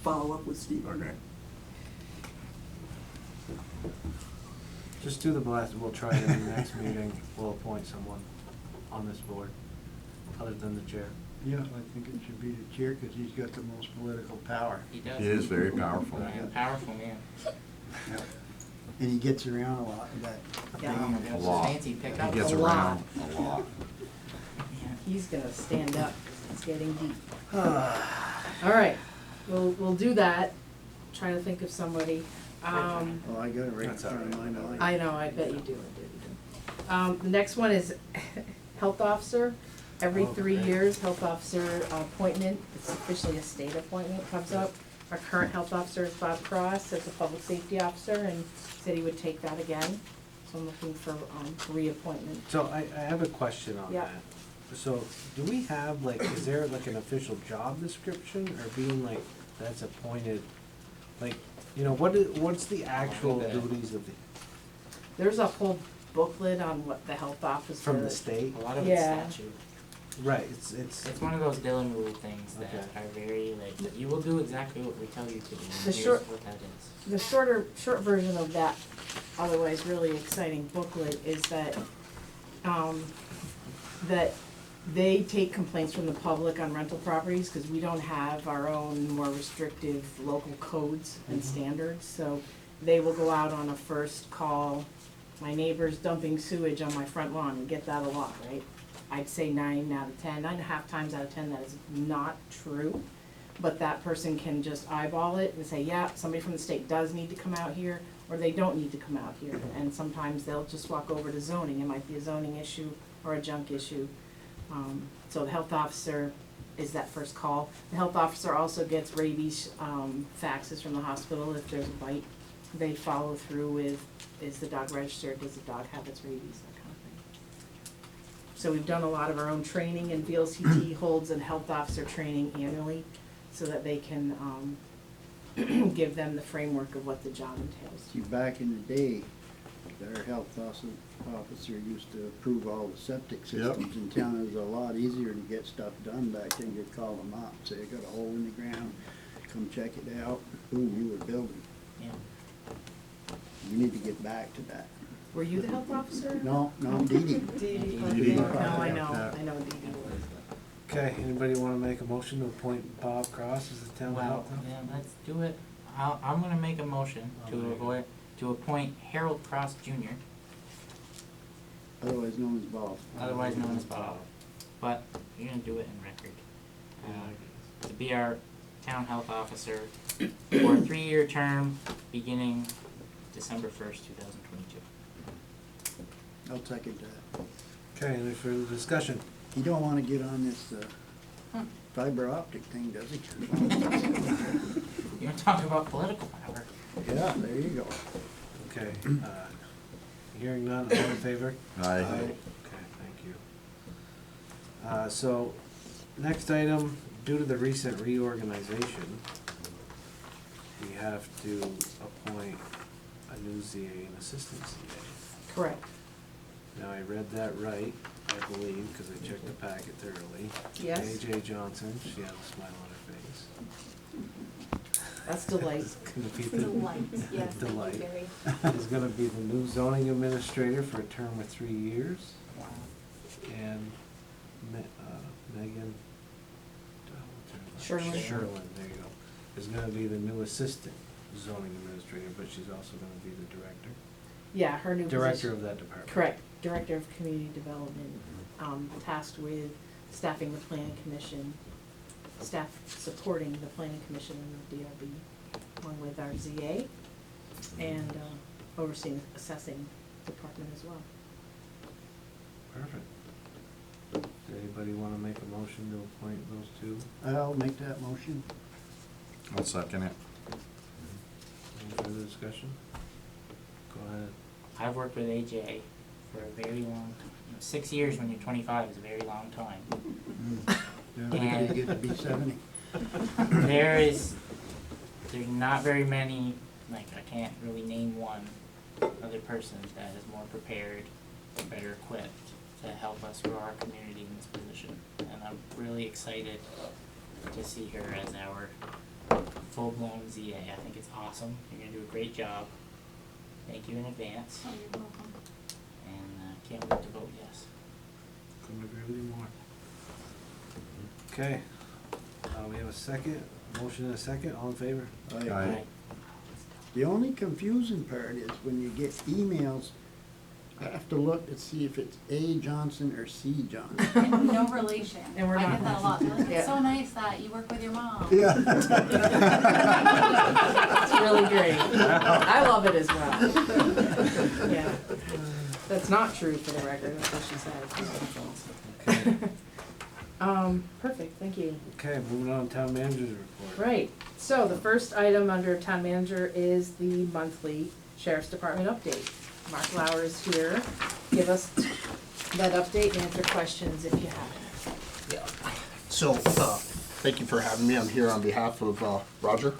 follow up with Steve. Okay. Just do the blast, we'll try it in the next meeting, we'll appoint someone on this board, other than the chair. Yeah, I think it should be the chair, because he's got the most political power. He does. He is very powerful. Yeah, powerful man. And he gets around a lot with that. Yeah. big- That's lot. fancy He pickup. gets A lot. around a lot. Yeah. He's gonna stand up, it's getting deep. All right, we'll do that, try to think of somebody. Oh, I got it right in That's all front of right. my mind. I know, I bet you do, the next one is health officer. Every Oh, 3 great. years, health officer appointment, it's officially a state appointment, comes up. Our current health officer is Bob Cross as a public safety officer, and said he would take that again. So I'm looking for reappointment. So I have a question on Yeah. that. So, do we have, like, is there like an official job description, or being like, that's appointed, like, you know, what's the actual bit. duties of the, There's a whole booklet on what the health officer. from the state? A lot of it's Yeah. statute. Right, it's, It's one of those Dillon rule things that Okay. are very like, you will do exactly what we tell you to do, and The here's short- what that is. The short version of that otherwise really exciting booklet is that, that they take complaints from the public on rental properties, cause we don't have our own more restrictive local codes and standards, so they will go out on a first call, my neighbor's dumping sewage on my front lawn, we get that a lot, right? I'd say 9.5 times out of 10, that is not true. But that person can just eyeball it and say, yeah, somebody from the state does need to come out here, or they don't need to come out here. And sometimes they'll just walk over to zoning, it might be a zoning issue or a junk issue. So the health officer is that first call. The health officer also gets rabies faxes from the hospital if there's a bite. They follow through with, is the dog registered, does the dog have its rabies, that kind of thing. So we've done a lot of our own training, and VLCT holds a health officer training annually, so that they can give them the framework of what the job entails. See, back in the day, their health officer used to approve all the septic systems in town. It was a lot easier to get stuff done back then. You'd call them up, say, you got a hole in the ground, come check it out, boom, you were building. Yeah. You need to get back to that. Were you the health officer? No, Dee Dee. No, I know Dee Dee was. okay, anybody wanna make a motion to appoint Bob Cross as the town Well, health officer? yeah, let's do it. I'm gonna make a motion to appoint Harold Cross Jr., Otherwise known as Bob. otherwise known as Bob, but you're gonna do it in record. To be our town health officer for a 3-year term beginning December 1st, 2022. I'll second that. Okay, any further discussion? He don't wanna get on this fiber optic thing, does he? You're gonna talk about political power. Yeah, there you go. Okay, hearing none, all in favor? Aye. Okay, thank you. So, next item, due to the recent reorganization, we have to appoint a new ZA and assistant ZA. Correct. Now, I read that right, I believe, because I checked the packet thoroughly. Yes. AJ Johnson, she has a smile on her face. That's delight. Is gonna be It's the delight, yes, delight. Gary. Is gonna be the new zoning administrator for a term of 3 years. And Megan, what's her last- Sherlin. Sherlin, there you go, is gonna be the new assistant zoning administrator, but she's also gonna be the director. Yeah, her new position. Director of that department. Correct, Director of Community Development, tasked with staffing the planning commission, staff supporting the planning commission and the DRB, along with our ZA, and overseeing assessing department as well. Perfect. Does anybody wanna make a motion to appoint those two? I'll make that motion. I'll second it. Any further discussion? Go ahead. I've worked with AJ for a very long, 6 years when you're 25 is a very long time. Yeah, you get to be 70. There's not very many, like, I can't really name one other person that is more prepared or better equipped to help us grow our community in this position. And I'm really excited to see her as our full-blown ZA. I think it's awesome. You're gonna do a great job. Thank you in advance. Oh, you're welcome. And can't wait to vote yes. Couldn't agree with you more. Okay, we have a second, motion and a second, all in favor? Aye. Aye. The only confusing part is when you get emails, I have to look to see if it's A. Johnson or C. Johnson. No relation. And we're I not. get that a lot. They're like, Yeah. it's so nice that you work with your mom. Yeah. It's really great. I love it as well. Yeah. That's not true for the record, that's what she said. Okay. Perfect, thank you. Okay, moving on, town manager's report. Right, so the first item under town manager is the monthly sheriff's department update. Mark Lauer is here, give us that update and answer questions if you have any. Yeah. So, thank you for having me. I'm here on behalf of Roger,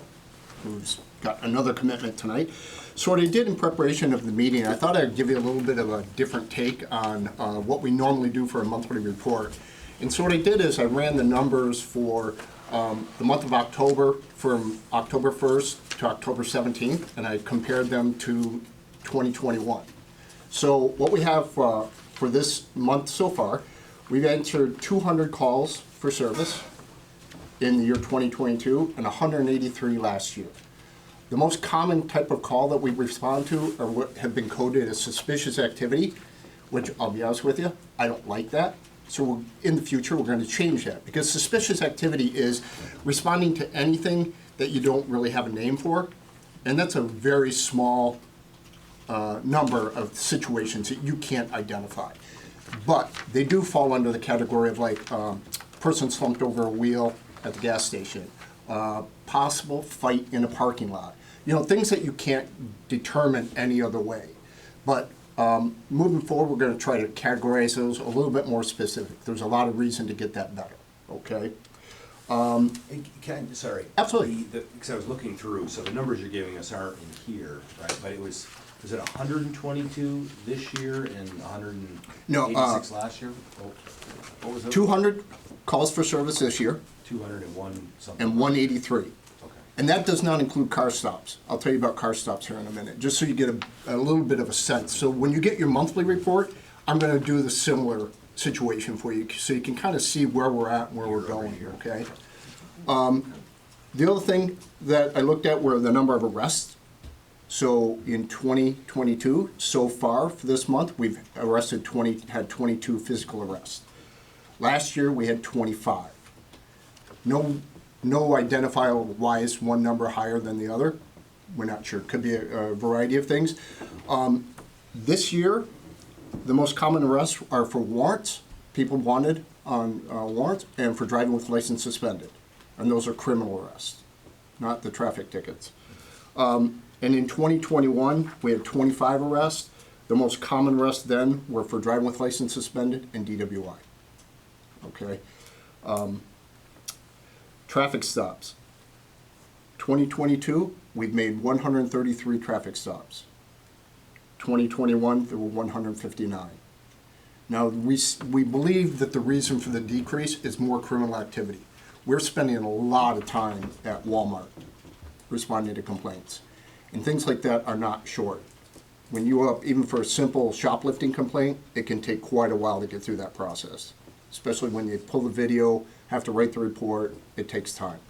who's got another commitment tonight. So what I did in preparation of the meeting, I thought I'd give you a little bit of a different take on what we normally do for a monthly report. And so what I did is I ran the numbers for the month of October, from October 1st to October 17th, and I compared them to 2021. So what we have for this month so far, we've answered 200 calls for service in the year 2022 and 183 last year. The most common type of call that we respond to are what have been coded as suspicious activity, which I'll be honest with you, I don't like that. So in the future, we're going to change that, because suspicious activity is responding to anything that you don't really have a name for, and that's a very small number of situations that you can't identify. But they do fall under the category of like person slumped over a wheel at the gas station, possible fight in a parking lot. You know, things that you can't determine any other way. But moving forward, we're going to try to categorize those a little bit more specific. There's a lot of reason to get that better, okay? Sorry. Absolutely. Because I was looking through, so the numbers you're giving us aren't in here, right? But it was it 122 this year and 186 last year? Oh, what was it? 200 calls for service this year 201 something. and 183. Okay. And that does not include car stops. I'll tell you about car stops here in a minute, just so you get a little bit of a sense. So when you get your monthly report, I'm going to do the similar situation for you, so you can kind of see where we're at and where we're going here, okay? The other thing that I looked at were the number of arrests. So in 2022, so far for this month, we've had 22 physical arrests. Last year, we had 25. No identifiable why is one number higher than the other. We're not sure. Could be a variety of things. This year, the most common arrests are for warrants, people wanted on warrants, and for driving with license suspended. And those are criminal arrests, not the traffic tickets. And in 2021, we had 25 arrests. The most common arrests then were for driving with license suspended and DWI. Okay. Traffic stops. 2022, we've made 133 traffic stops. 2021, there were 159. Now, we believe that the reason for the decrease is more criminal activity. We're spending a lot of time at Walmart responding to complaints. And things like that are not short. When you up, even for a simple shoplifting complaint, it can take quite a while to get through that process. Especially when you pull the video, have to write the report, it takes time.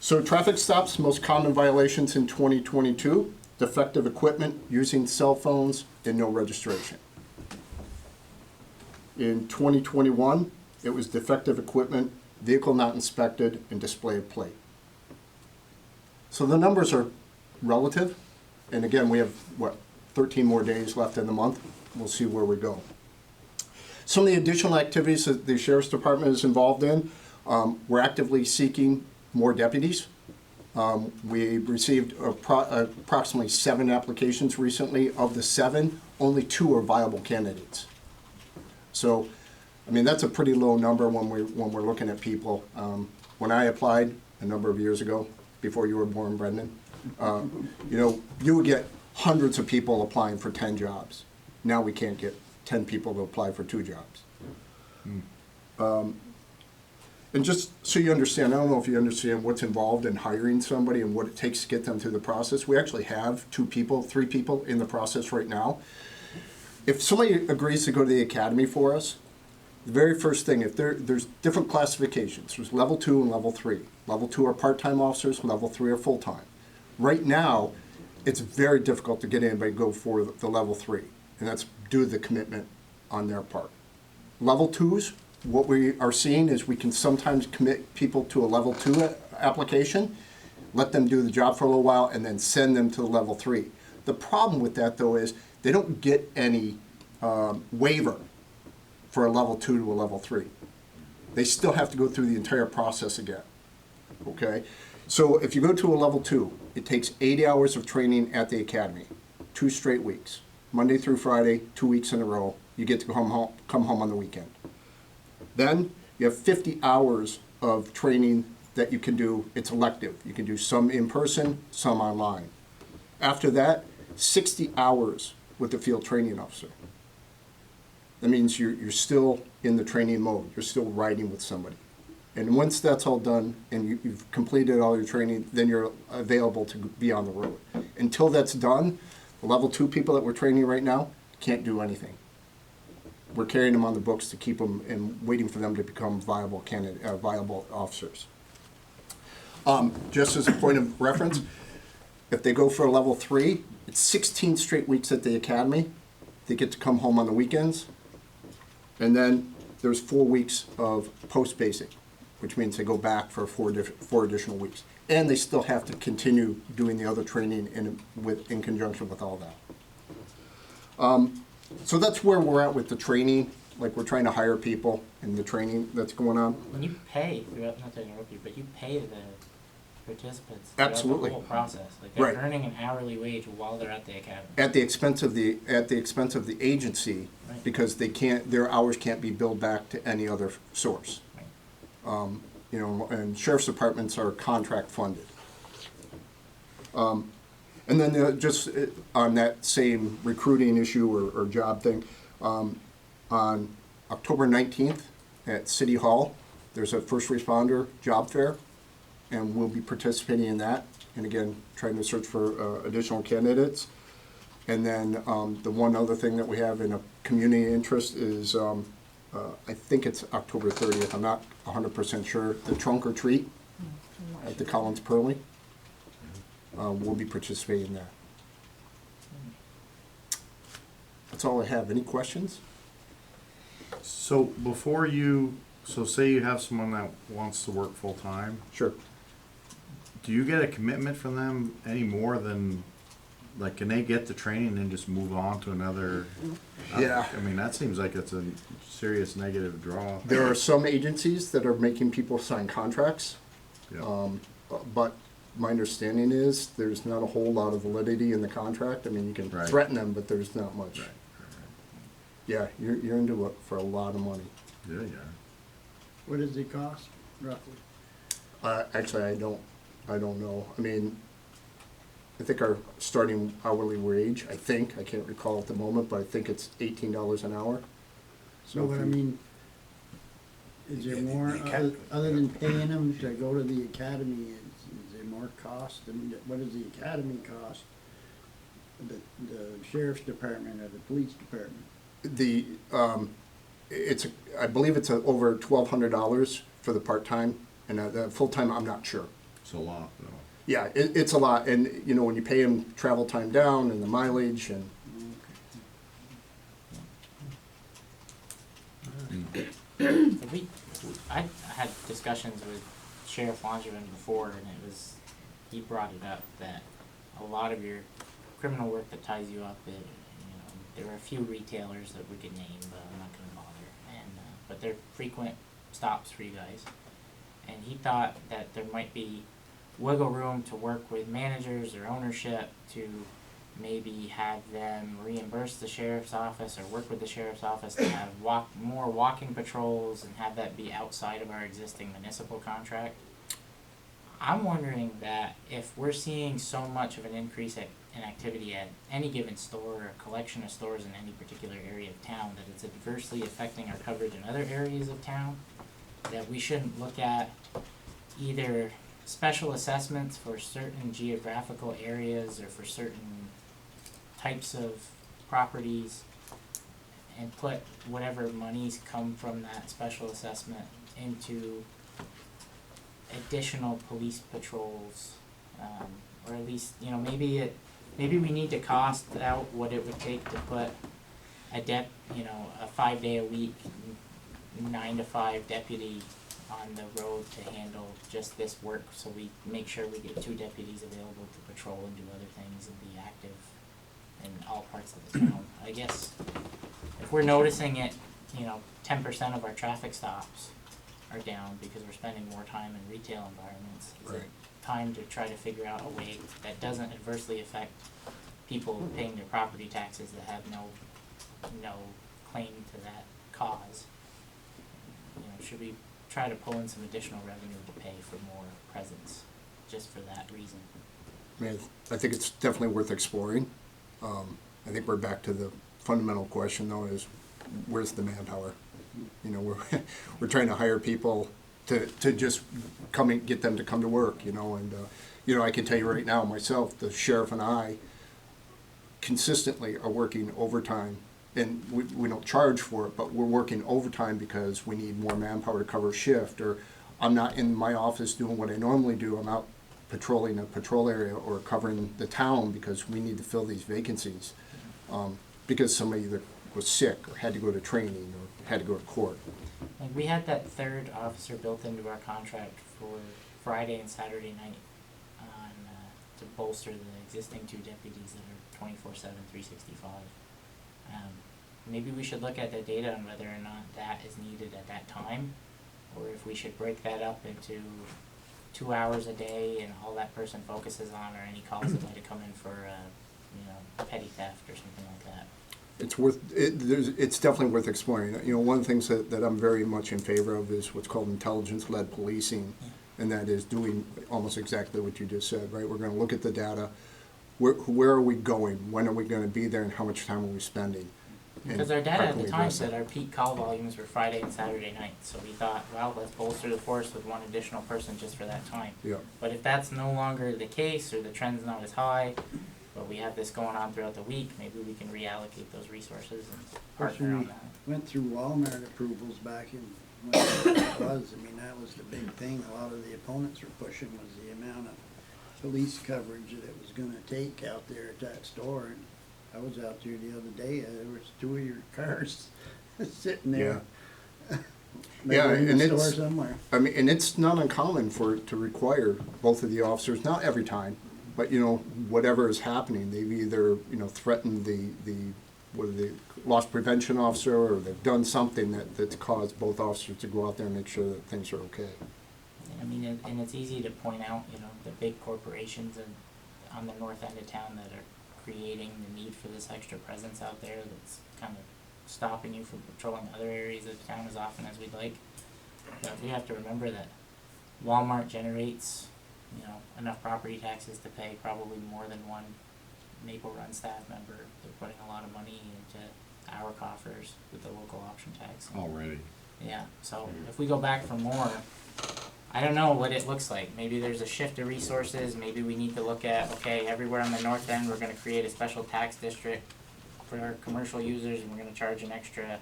So traffic stops, most common violations in 2022, defective equipment, using cell phones, and no registration. In 2021, it was defective equipment, vehicle not inspected, and display of plate. So the numbers are relative, and again, we have, 13 more days left in the month. We'll see where we go. Some of the additional activities that the Sheriff's Department is involved in, we're actively seeking more deputies. We received approximately 7 applications recently. Of the 7, only 2 are viable candidates. So, I mean, that's a pretty low number when we're looking at people. When I applied a number of years ago, before you were born, Brendan, you would get hundreds of people applying for 10 jobs. Now we can't get 10 people to apply for 2 jobs. And just so you understand, I don't know if you understand what's involved in hiring somebody and what it takes to get them through the process. We actually have 3 people in the process right now. If somebody agrees to go to the academy for us, the very first thing, if there's different classifications. There's level 2 and level 3. Level 2 are part-time officers, level 3 are full-time. Right now, it's very difficult to get anybody to go for the level 3, and that's due to the commitment on their part. Level 2s, what we are seeing is we can sometimes commit people to a level 2 application, let them do the job for a little while, and then send them to the level 3. The problem with that, though, is they don't get any waiver for a level 2 to a level 3. They still have to go through the entire process again, okay? So if you go to a level 2, it takes 80 hours of training at the academy, 2 straight weeks, Monday through Friday, 2 weeks in a row. You get to come home on the weekend. Then you have 50 hours of training that you can do. It's elective. You can do some in person, some online. After that, 60 hours with the field training officer. That means you're still in the training mode. You're still riding with somebody. And once that's all done and you've completed all your training, then you're available to be on the road. Until that's done, the level 2 people that we're training right now can't do anything. We're carrying them on the books to keep them and waiting for them to become viable officers. Just as a point of reference, if they go for a level 3, it's 16 straight weeks at the academy. They get to come home on the weekends. And then there's 4 weeks of post-basic, which means they go back for 4 additional weeks. And they still have to continue doing the other training in conjunction with all that. So that's where we're at with the training. Like, we're trying to hire people and the training that's going on. When you pay, not to interrupt you, but you pay the participants Absolutely. throughout the whole process. Like, they're Right. earning an hourly wage while they're at the academy. At the expense of the agency, Right. because their hours can't be billed back to any other source. Right. And sheriff's departments are contract funded. And then just on that same recruiting issue or job thing, on October 19th at City Hall, there's a first responder job fair, and we'll be participating in that. And again, trying to search for additional candidates. And then the one other thing that we have in a community interest is, I think it's October 30th, I'm not 100% sure, the trunk or treat at the Collins Pearly. We'll be participating in that. That's all I have. Any questions? So say you have someone that wants to work full-time, Sure. do you get a commitment from them any more than, like, can they get the training and then just move on to another? Yeah. I mean, that seems like it's a serious negative draw. There are some agencies that are making people sign contracts, Yeah. but my understanding is there's not a whole lot of validity in the contract. I mean, you can Right. threaten them, but there's not much. Right. Yeah, you're into it for a lot of money. Yeah, yeah. What does it cost, roughly? Actually, I don't know. I mean, I think our starting hourly wage, I can't recall at the moment, but I think it's $18 an hour. So what I mean, is there more, other than paying them to go to the academy, is there more cost? I mean, what does the academy cost? The sheriff's department or the police department? The, I believe it's over $1,200 for the part-time, and the full-time, I'm not sure. It's a lot, though. Yeah, it's a lot, and, you know, when you pay them travel time down and the mileage and, I had discussions with Sheriff Langevin before, and he brought it up that a lot of your criminal work that ties you up, there are a few retailers that we could name, but I'm not gonna bother, but they're frequent stops for you guys. And he thought that there might be wiggle room to work with managers or ownership to maybe have them reimburse the sheriff's office or work with the sheriff's office to have more walking patrols and have that be outside of our existing municipal contract. I'm wondering that if we're seeing so much of an increase in activity at any given store or collection of stores in any particular area of town, that it's adversely affecting our coverage in other areas of town, that we shouldn't look at either special assessments for certain geographical areas or for certain types of properties and put whatever monies come from that special assessment into additional police patrols, or at least, maybe we need to cost out what it would take to put a 5-day-a-week, 9 to 5 deputy on the road to handle just this work, so we make sure we get 2 deputies available to patrol and do other things and be active in all parts of the town. I guess if we're noticing it, 10% of our traffic stops are down because we're spending more time in retail environments. Is it time to try to figure out a way that doesn't adversely affect people paying their property taxes that have no claim to that cause? Should we try to pull in some additional revenue to pay for more presence just for that reason? I mean, I think it's definitely worth exploring. I think we're back to the fundamental question, though, is where's the manpower? We're trying to hire people to just come and get them to come to work, and I can tell you right now, myself, the sheriff and I consistently are working overtime, and we don't charge for it, but we're working overtime because we need more manpower to cover shift, or I'm not in my office doing what I normally do. I'm out patrolling a patrol area or covering the town because we need to fill these vacancies, because somebody either was sick or had to go to training or had to go to court. Like, we had that third officer built into our contract for Friday and Saturday night on to bolster the existing 2 deputies that are 24/7, 365. Maybe we should look at the data on whether or not that is needed at that time, or if we should break that up into 2 hours a day and all that person focuses on are any calls that might have come in for petty theft or something like that. It's definitely worth exploring. One of the things that I'm very much in favor of is what's called intelligence-led policing, and that is doing almost exactly what you just said, right? We're going to look at the data. Where are we going? When are we going to be there? And how much time are we spending? Because our data at the time said our peak call volumes were Friday and Saturday nights, so we thought, well, let's bolster the force with 1 additional person just for that time. Yeah. But if that's no longer the case, or the trend's not as high, but we have this going on throughout the week, maybe we can reallocate those resources and partner on that. Went through Walmart approvals back in when it was. I mean, that was the big thing. A lot of the opponents were pushing was the amount of police coverage that it was going to take out there at that store. And I was out there the other day. There was 2 of your cars sitting there. Yeah, in and the store it's somewhere. I mean, and it's not uncommon for it to require both of the officers. Not every time, but whatever is happening, they've either threatened the loss prevention officer, or they've done something that's caused both officers to go out there and make sure that things are okay. I mean, and it's easy to point out, the big corporations on the north end of town that are creating the need for this extra presence out there that's kind of stopping you from patrolling other areas of town as often as we'd like. But we have to remember that Walmart generates you know, enough property taxes to pay probably more than one Maple Run staff member. They're putting a lot of money into our coffers with the local option tax. Already. Yeah, so if we go back for more, I don't know what it looks like. Maybe there's a shift of resources, maybe we need to look at, okay, everywhere on the north end, we're gonna create a special tax district for our commercial users, and we're gonna charge an extra,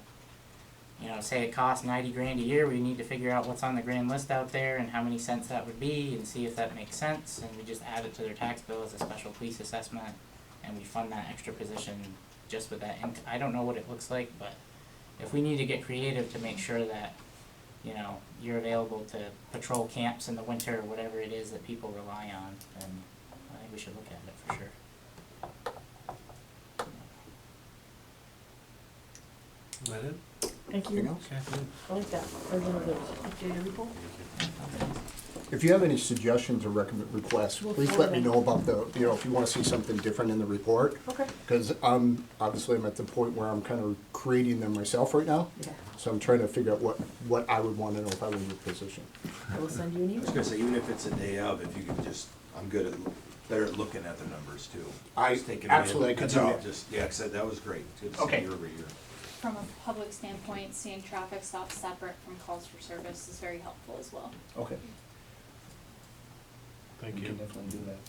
you know, say it costs 90 grand a year, we need to figure out what's on the grand list out there and how many cents that would be, and see if that makes sense, and we just add it to their tax bill as a special police assessment, and we fund that extra position just with that. And I don't know what it looks like, but if we need to get creative to make sure that, you know, you're available to patrol camps in the winter or whatever it is that people rely on, then I think we should look at it for sure. Is that it? Thank you. Anything else? Kathleen? I like that. Version of the updated report. If you have any suggestions or requests, please let me know about the, you know, if you wanna see something different in the report. Okay. Cause obviously I'm at the point where I'm kind of creating them myself right now. Yeah. So I'm trying to figure out what I would wanna know if I were in your position. I will send you an I was email. gonna say, even if it's a day of, if you could just, I'm good at, better at looking at the numbers too. I- Just taking them in. absolutely, I could That's do all, that. just, yeah, 'cause that was great, it's good to see Okay. year over year. From a public standpoint, seeing traffic stops separate from calls for service is very helpful as well. Okay. Thank We you. can definitely do that.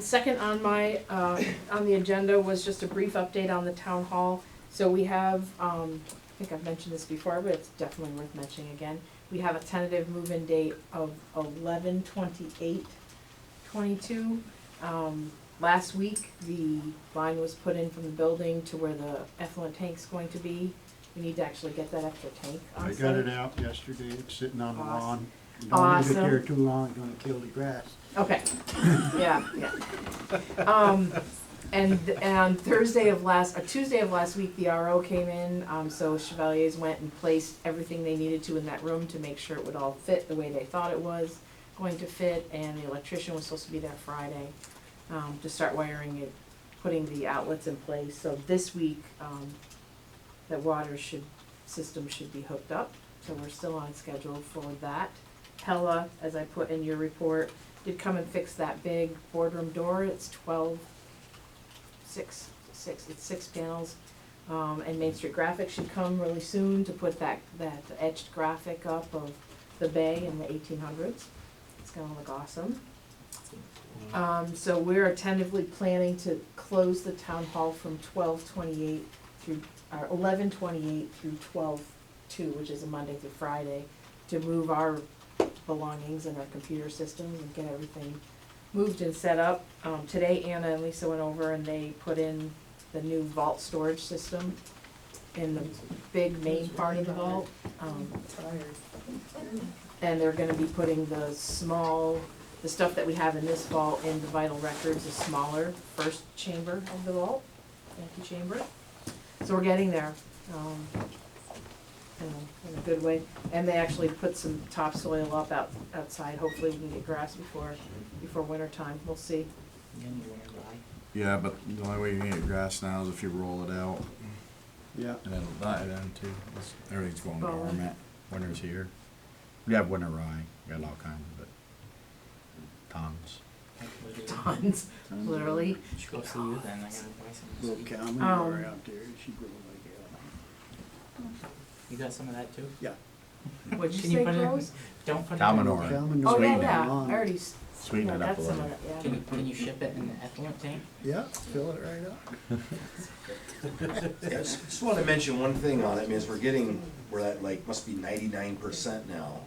Second on my, on the agenda was just a brief update on the town hall. So we have, I think I've mentioned this before, but it's definitely worth mentioning again. We have a tentative move-in date of 11/28/22. Last week, the line was put in from the building to where the effluent tank's going to be. We need to actually get that extra tank on I site. got it out yesterday, it's sitting on the Awesome. lawn. Don't leave it there Awesome. too long, it's gonna kill the grass. Okay, yeah. And on Tuesday of last week, the RO came in, so Chevalier's went and placed everything they needed to in that room to make sure it would all fit the way they thought it was going to fit, and the electrician was supposed to be there Friday, to start wiring it, putting the outlets in place. So this week, the water system should be hooked up, so we're still on schedule for that. Pella, as I put in your report, did come and fix that big boardroom door. It's it's 6 panels. And Main Street Graphics should come really soon to put that etched graphic up of the bay in the 1800s. It's gonna look awesome. So we're tentatively planning to close the town hall from 12/28 through, or 11/28 through 12/2, which is a Monday through Friday, to move our belongings and our computer systems and get everything moved and set up. Today Anna and Lisa went over and they put in the new vault storage system in the big main part of the vault. And they're gonna be putting the stuff that we have in this vault in the vital records, the smaller first chamber of the vault, antechamber. So we're getting there, in a good way. And they actually put some topsoil up outside. Hopefully we can get grass before winter time. We'll see. Yeah, but the only way you can get grass now is if you roll it out, Yeah. and it'll die then too. Everything's going Oh. dormant. Winter's here. We have winter rye, we got all kinds of it. Tons. Tons, literally. Should go see you then, I gotta buy some this Little week. cow manure out there, she grows like hell. You got some of that too? Yeah. What'd you Can say, put it in- Rose? Don't put it Cow in. manure. Cow manure. Oh, yeah, Sweeten it. yeah, I Lawn. already, Sweeten it yeah, up a that's some of little. it, Can yeah. you ship it in the effluent tank? Yeah, fill it right up. Yeah, just wanna mention one thing on it, I mean, as we're at like, must be 99% now.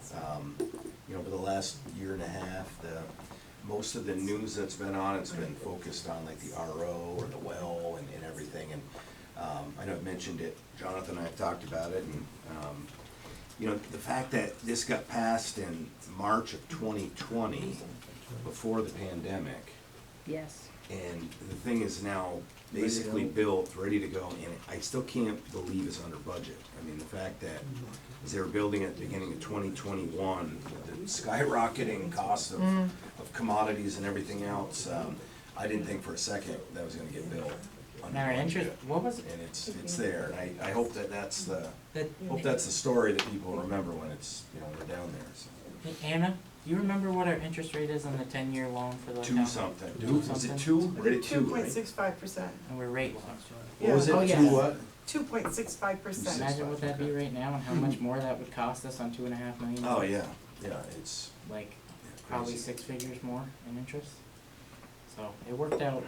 You know, for the last year and a half, most of the news that's been on, it's been focused on like the RO or the well and everything, and, I know I've mentioned it, Jonathan and I have talked about it, and, you know, the fact that this got passed in March of 2020, before the pandemic, Yes. and the thing is now basically built, ready to go, and I still can't believe it's under budget. I mean, the fact that as they were building at the beginning of 2021, with the skyrocketing cost of commodities and everything else, I didn't think for a second that was gonna get built under Now, budget. interest, what was it? And it's there, and I hope that's the That, story that people remember when it's, you know, we're down there, so. Hey, Anna, do you remember what our interest rate is on the 10-year loan for the Two town? something. Two Was it something? two? Right at two, right? 2.65%. And we're rate locked. What was it? Oh, Two yes. what? 2.65%. Imagine what that'd be right now and how much more that would cost us on $2.5 million. Oh, yeah, yeah, it's Like, yeah, probably crazy. 6 figures more in interest. So it worked out,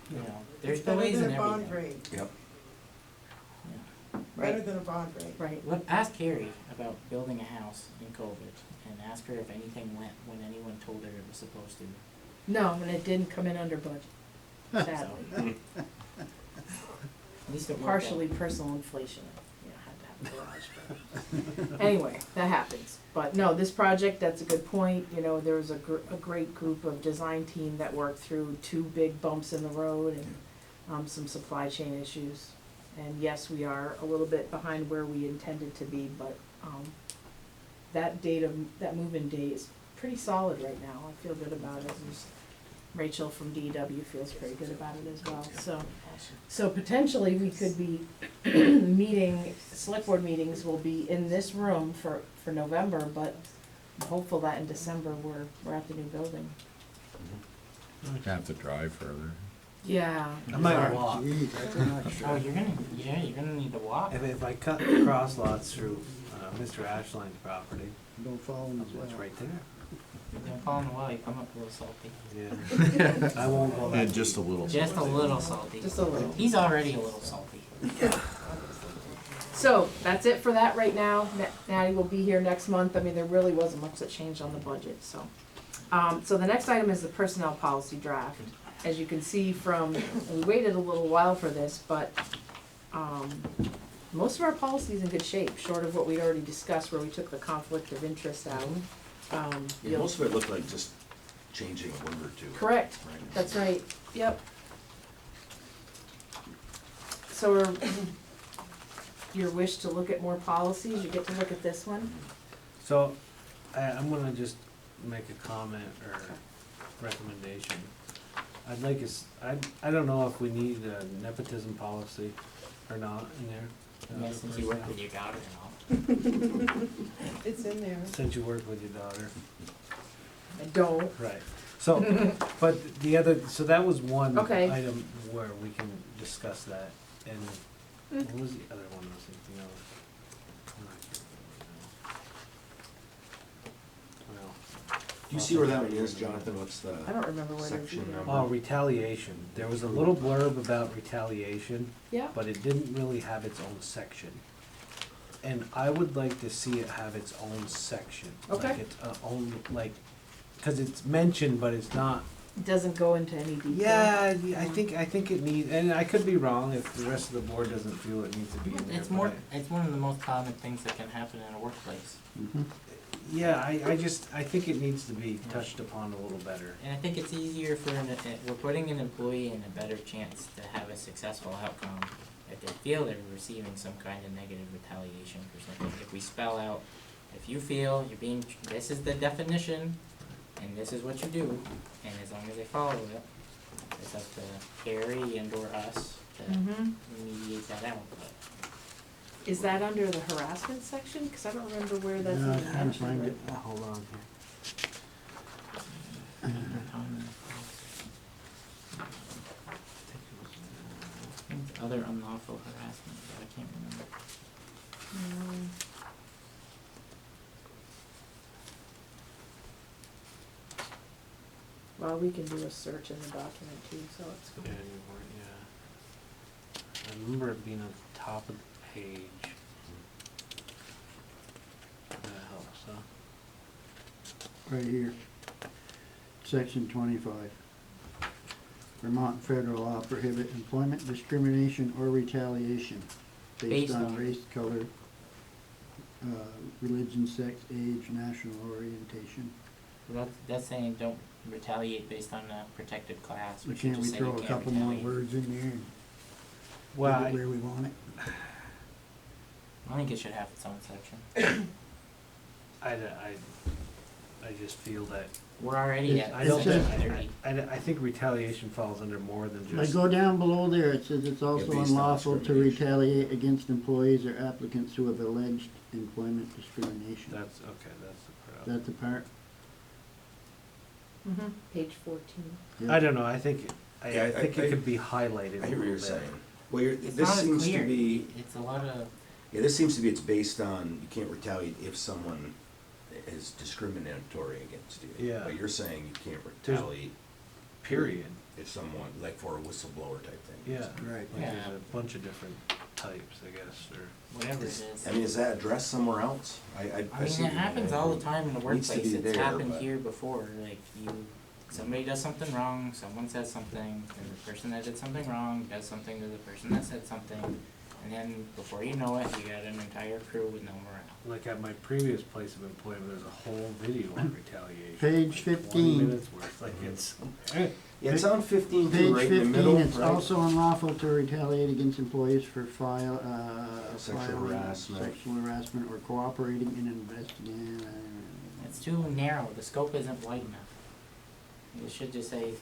you know, there's It's better delays than in a bond everything. rate, Yep. Yeah. better than a bond rate. Right. Ask Carrie about building a house in COVID and ask her if anything went when anyone told her it was supposed to. No, and it didn't come in under budget, sadly. At least it worked out. Partially personal inflation, you know, had to have a garage, but anyway, that happens. But no, this project, that's a good point, you know, there was a great group of design team that worked through 2 big bumps in the road and, some supply chain issues. And yes, we are a little bit behind where we intended to be, but, that move-in date is pretty solid right now, I feel good about it. And Rachel from DEW feels pretty good about it as well, so. So potentially, we could be select board meetings will be in this room for November, but I'm hopeful that in December, we're at the new building. I have to drive further. Yeah. I might walk. Gee, that's an extra. Oh, you're gonna need to walk. If I cut the cross lots through Mr. Ashline's property, Don't fall in his it's well. right there. Don't fall in the well, you come up a little salty. Yeah. I won't go And that just a little. Just a little salty. Just a little. He's already a little salty. So, that's it for that right now. Natty will be here next month. I mean, there really wasn't much that changed on the budget, so. So the next item is the personnel policy draft. As you can see from, we waited a little while for this, but, most of our policy's in good shape, short of what we'd already discussed where we took the conflict of interest out. Yeah, you'll- most of it looked like just changing a word or two. Correct, Right. that's right, yep. So your wish to look at more policies, you get to look at this one. So, I'm gonna just make a comment or recommendation. I'd like us, I don't know if we need a nepotism policy or not in there. Yeah, since you work with your daughter and all. It's in there. Since you work with your daughter. I don't. Right. So, but the other, so that was one Okay. item where we can discuss that. And what was the other one I was thinking of? Well, Do you see where that one is, Jonathan? What's the I don't remember what it is section either. number? oh, retaliation. There was a little blurb about retaliation, Yeah, but it didn't really have its own section. And I would like to see it have its own section. Okay. Like its own, like, cause it's mentioned, but it's not. it doesn't go into any detail. Yeah, I think it needs, and I could be wrong if the rest of the board doesn't feel it needs to be in there. It's but more, it's one of the most common things that can happen in a workplace. Yeah, I think it needs to be touched upon a little better. And I think it's easier for, we're putting an employee in a better chance to have a successful outcome if they feel they're receiving some kind of negative retaliation for something. If we spell out, if you feel you're being, this is the definition, and this is what you do, and as long as they follow it, it's up to Carrie and or us to Mhm. remediate that out, but. Is that under the harassment section? Cause I don't remember where that's Yeah, even I'm trying to find mentioned. it. Hold on Other unlawful harassment, but I can't remember. Mm. Well, we can do a search in the document too, so it's here. good. Yeah, you weren't, yeah. I remember it being on the top of the page. That helps, huh? Right here. Section 25. Vermont federal law prohibit employment discrimination or retaliation based on race, color, religion, sex, age, national orientation. Well, that's saying don't retaliate based on a protected class. But should can't we just say throw you a can't couple more retaliate. words in there and Well, leave it where we want it? I think it should have its own section. I just feel that, We're already It's- at I don't, says- section 30. I think retaliation falls under more than I just. go down below there, it says it's also based on unlawful to discrimination. retaliate against employees or applicants who have alleged employment discrimination. That's, okay, that's the part, that the part? Page 14. I don't know, I think, Yeah, I think I- it could be highlighted a I hear what little you're bit. saying. Well, you're, It's this not as seems to clear. be, It's a lot of, yeah, this seems to be, it's based on, you can't retaliate if someone is discriminatory against you. Yeah. But you're saying you can't There's- retaliate Period. if someone, like for a whistleblower type thing. Yeah, Right. like Yeah. there's a bunch of different types, I guess, or. whatever it Is- is. I mean, is that addressed somewhere else? I see mean, what it you happens mean. all the time in the Needs to workplace, be it's there, happened but- here before, like somebody does something wrong, someone says something, and the person that did something wrong does something to the person that said something, and then before you know it, you got an entire crew with no morale. Like at my previous place of employment, there's a whole video on retaliation. Page like 15. 20 minutes worth, like it's. Yeah, it's on 15 too, Page right in the 15, middle, it's right? also unlawful to retaliate against employees for Sexual filing harassment. sexual harassment or cooperating in investigating. It's too narrow, the scope isn't wide enough. You should just say,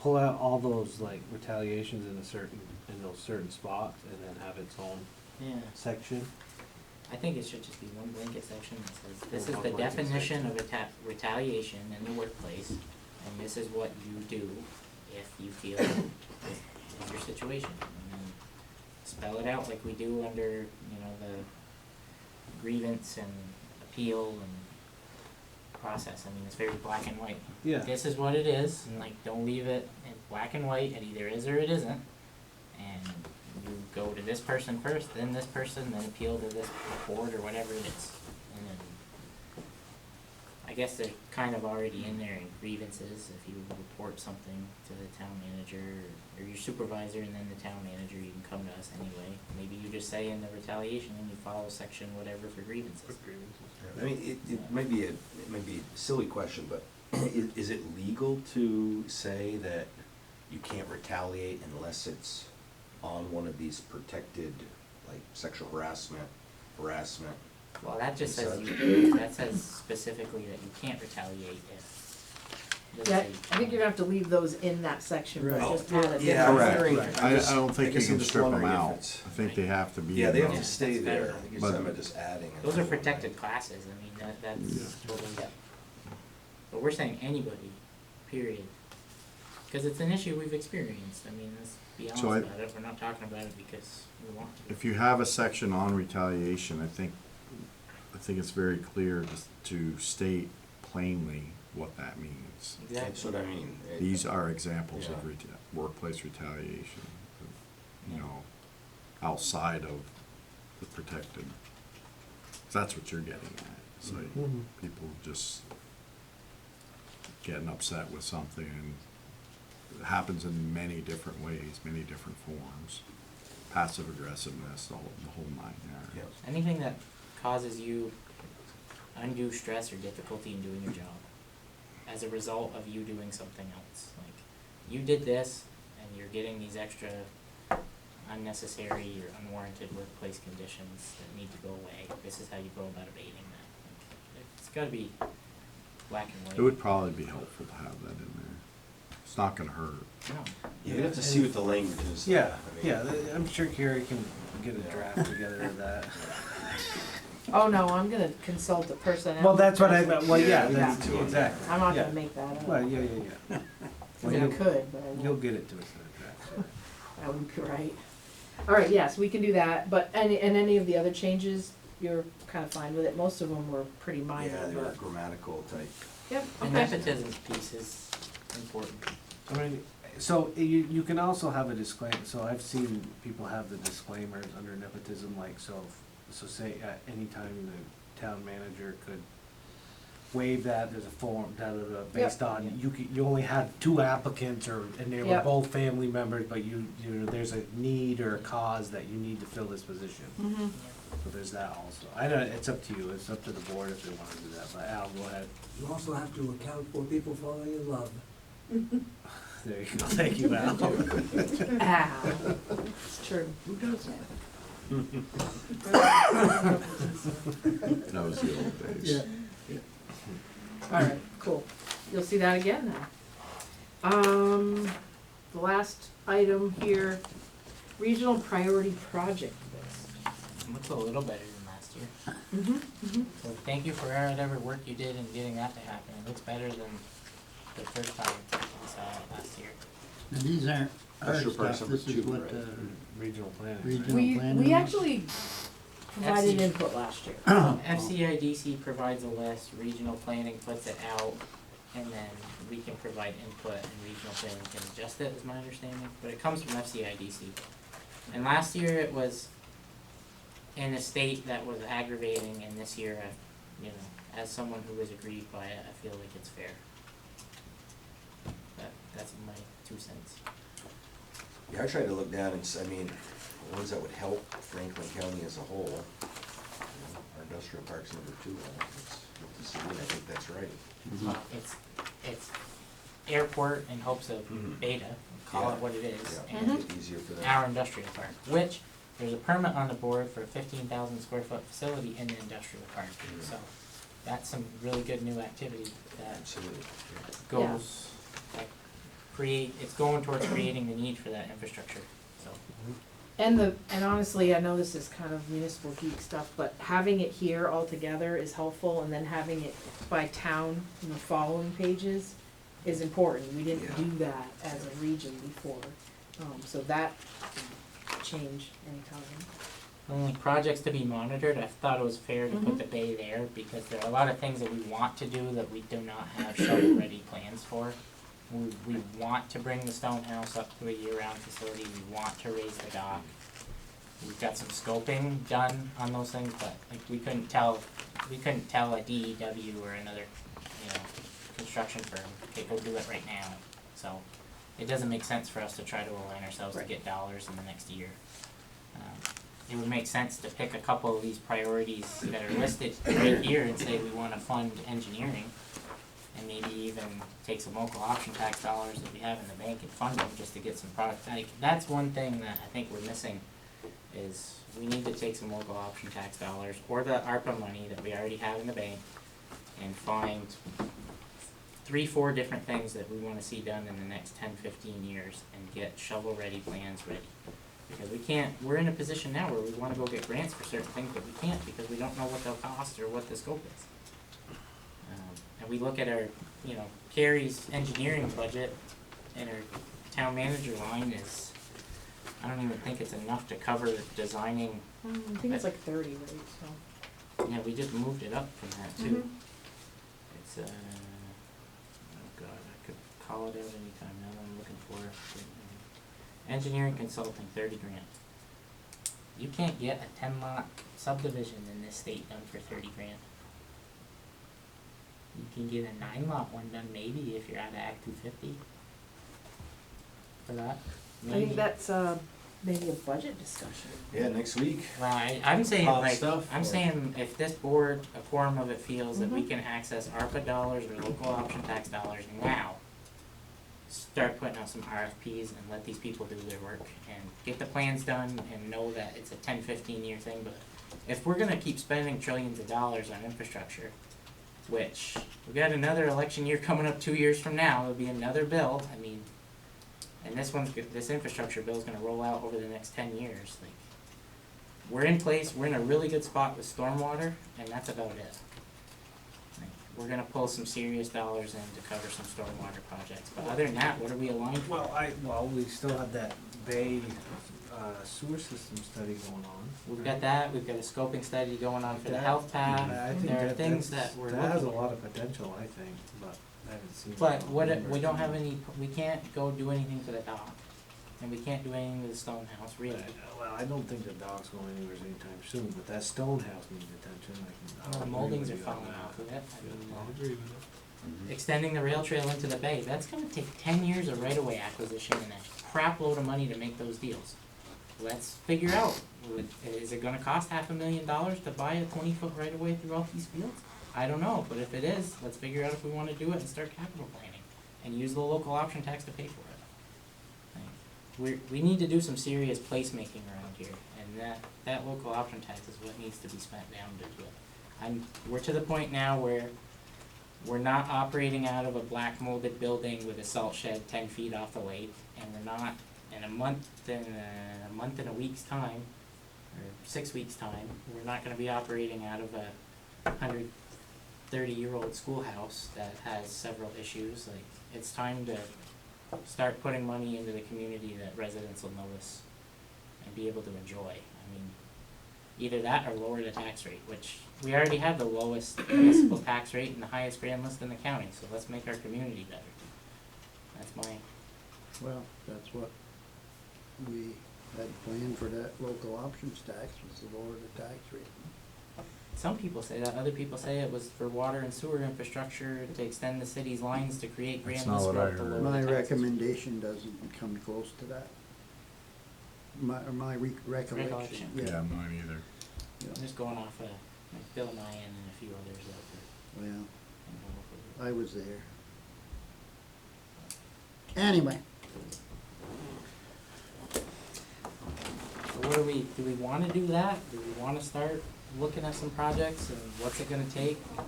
Pull out all those like retaliations in those certain spots and then have its own yeah, section. I think it should just be one blanket section that says, this Or is one the blanket definition section. of retaliation in the workplace, and this is what you do if you feel is your situation. And then spell it out like we do under, you know, the grievance and appeal and process. I mean, it's very black and white. Yeah. This is what it is, and like, don't leave it in black and white, it either is or it isn't. And you go to this person first, then this person, then appeal to this board or whatever it is. And then, I guess they're kind of already in there in grievances, if you report something to the town manager or your supervisor and then the town manager, you can come to us anyway. Maybe you just say in the retaliation and you follow section whatever for grievances. I mean, it might be a silly question, but is it legal to say that you can't retaliate unless it's on one of these protected, like sexual harassment? Well, that just says Such. that says specifically that you can't retaliate if. doesn't Yeah, say- I think you're gonna have to leave those in that section, but Right. just add a Yeah, different right, three. right. I don't think you guess I'm can just strip them wondering if out. it's- I think they have to be. Yeah, they in have the- to stay That's there. better. I think you're But- talking about just adding. Those are protected classes, I mean, that's totally, but we're saying anybody, period. Cause it's an issue we've experienced, I mean, let's be honest So about it, we're not talking about it because we want to. If you have a section on retaliation, I think it's very clear to state plainly what that means. That's Exactly. what I mean. These are examples of Yeah. workplace retaliation, you know, outside of the protected. That's what you're getting at. It's like Mhm. people just getting upset with something, and it happens in many different ways, many different forms. Passive aggressiveness, the whole nine yards. Yeah. Anything that causes you undue stress or difficulty in doing your job as a result of you doing something else. Like, you did this and you're getting these extra unnecessary or unwarranted workplace conditions that need to go away. This is how you go about abating that. Like, it's gotta be black and white. It would probably be helpful to have that in there. It's not gonna hurt. No. Yeah, we'd have to see what the language is. Yeah, I mean- yeah, I'm sure Carrie can get a draft together of that. Oh, no, I'm gonna consult the personnel. Well, that's what I person. meant, well, yeah, Yeah, that's, me too. exactly. I'm not yeah. gonna make that up. Well, yeah. I Well, mean, I you'll- could, but I won't. You'll get it to us in a draft, so. That would be right. All right, yes, we can do that, but any of the other changes, you're kind of fine with it. Most of them were pretty minor, Yeah, they're but, grammatical type. yep, The okay. nepotism piece is important. I mean, so you can also have a disclaimer, so I've seen people have the disclaimers under nepotism, like, so say at any time the town manager could waive that, there's a form, based on, you only had 2 applicants, and they were Yep. both family members, but you know, there's a need or a cause that you need to fill this position. Mhm. So there's that also. I know, it's up to you, it's up to the board if they wanna do that, but Al, go ahead. You also have to account for people falling in love. There you go, thank you, Al. Ow. It's true. Who does that? That was the old days. All right, cool. You'll see that again now. The last item here, regional priority project list. Looks a little better than last year. Mm-hmm. So thank you for whatever work you did in getting that to happen. It looks better than the first time we saw it last year. And these aren't our That's your part stuff, number this is 2, what, right? Regional planning. regional planning. We actually provided FC. input last year. FCIDC provides a list, regional planning puts it out, and then we can provide input and regional planning can adjust it, is my understanding, but it comes from FCIDC. And last year it was in a state that was aggravating, and this year, you know, as someone who was aggrieved by it, I feel like it's fair. That's my 2 cents. Yeah, I tried to look down and, I mean, the ones that would help Franklin County as a whole. You know, our industrial park's number 2, it's good to see, and I think that's right. Well, it's airport in hopes of Mhm. beta, call Yeah. it what it is, Yeah, and make it easier for them. our industrial park, which there's a permit on the board for a 15,000 square foot facility in the industrial park. Mhm. So that's some really good new activity that Absolutely. goes, that it's going towards creating the need for that infrastructure, so. And honestly, I know this is kind of municipal geek stuff, but having it here all together is helpful, and then having it by town in the following pages is important. We didn't Yeah. do that as a region before, so that can change anytime. Only projects to be monitored, I thought it was fair to put Mhm. the bay there, because there are a lot of things that we want to do that we do not have shovel-ready plans for. We want to bring the stone house up to a year-round facility, we want to raise the dock. We've got some scoping done on those things, but like, we couldn't tell a DEW or another, you know, construction firm, okay, go do it right now. So, it doesn't make sense for us to try to align ourselves to get dollars in the next year. It would make sense to pick a couple of these priorities that are listed right here and say we wanna fund engineering. And maybe even take some local option tax dollars that we have in the bank and fund them just to get some product. Like, that's one thing that I think we're missing, is we need to take some local option tax dollars or the ARPA money that we already have in the bank and find 3-4 different things that we wanna see done in the next 10-15 years and get shovel-ready plans ready. Because we're in a position now where we wanna go get grants for certain things, but we can't because we don't know what they'll cost or what the scope is. And we look at our, you know, Carrie's engineering budget and our town manager line is, I don't even think it's enough to cover designing. I think it's like 30, right, so. Yeah, we just moved it up from that too. Mhm. It's, oh god, I could call it out anytime now that I'm looking for it. Engineering consulting, 30 grand. You can't get a 10-lot subdivision in this state done for 30 grand. You can get a 9-lot one done maybe if you're out of Act 250. For that, I maybe. think that's, maybe a budget discussion. Yeah, next week. Well, I'm saying Pop like, stuff, I'm or- saying if this board, a quorum of it feels that we Mhm. can access ARPA dollars or local option tax dollars now, start putting out some RFPs and let these people do their work and get the plans done and know that it's a 10-15 year thing, but if we're gonna keep spending trillions of dollars on infrastructure, which we got another election year coming up 2 years from now, it'll be another bill, I mean, and this infrastructure bill is gonna roll out over the next 10 years, like, we're in place, we're in a really good spot with stormwater, and that's about it. Like, we're gonna pull some serious dollars in to cover some stormwater projects, but other than that, what are we aligned for? Well, we still have that Bay sewer system study going on. We've got that, we've got a scoping study going on for the health path, I think there are things that's- that we're that has a looking at. lot of potential, I think, but I haven't seen. But it. what, we don't have any, we can't go do anything to the dock, and we can't do anything to the stone house, really. Well, I don't think the dog's going anywhere anytime soon, but that stone house needs attention. Well, the moldings are falling off of it, I mean, I agree with it. extending the rail trail into the bay, that's gonna take 10 years of right-of-way acquisition and a crap load of money to make those deals. Let's figure out, is it gonna cost $500,000 to buy a 20-foot right-of-way through all these fields? I don't know, but if it is, let's figure out if we wanna do it and start capital planning, and use the local option tax to pay for it. Like, we need to do some serious placemaking around here, and that local option tax is what needs to be spent down to it. We're to the point now where we're not operating out of a black molded building with a salt shed 10 feet off the lake, and we're not, in a month and a week's time, or 6 weeks' time. We're not gonna be operating out of a 130-year-old schoolhouse that has several issues. Like, it's time to start putting money into the community that residents will notice and be able to enjoy. I mean, either that or lower the tax rate, which we already have the lowest municipal tax rate and the highest grand list in the county, so let's make our community better. That's my, Well, that's what we had planned for that local options tax, was to lower the tax rate. some people say that, other people say it was for water and sewer infrastructure to extend the city's lines to create That's grand not list what I growth to heard. lower My the taxes. recommendation doesn't come close to that. My recollection, Recollection. Yeah, mine either. I'm just going off of like Bill Nye and a few others out there. Well, I was there. Anyway, So what do we wanna do that? Do we wanna start looking at some projects and what's it gonna take? Like,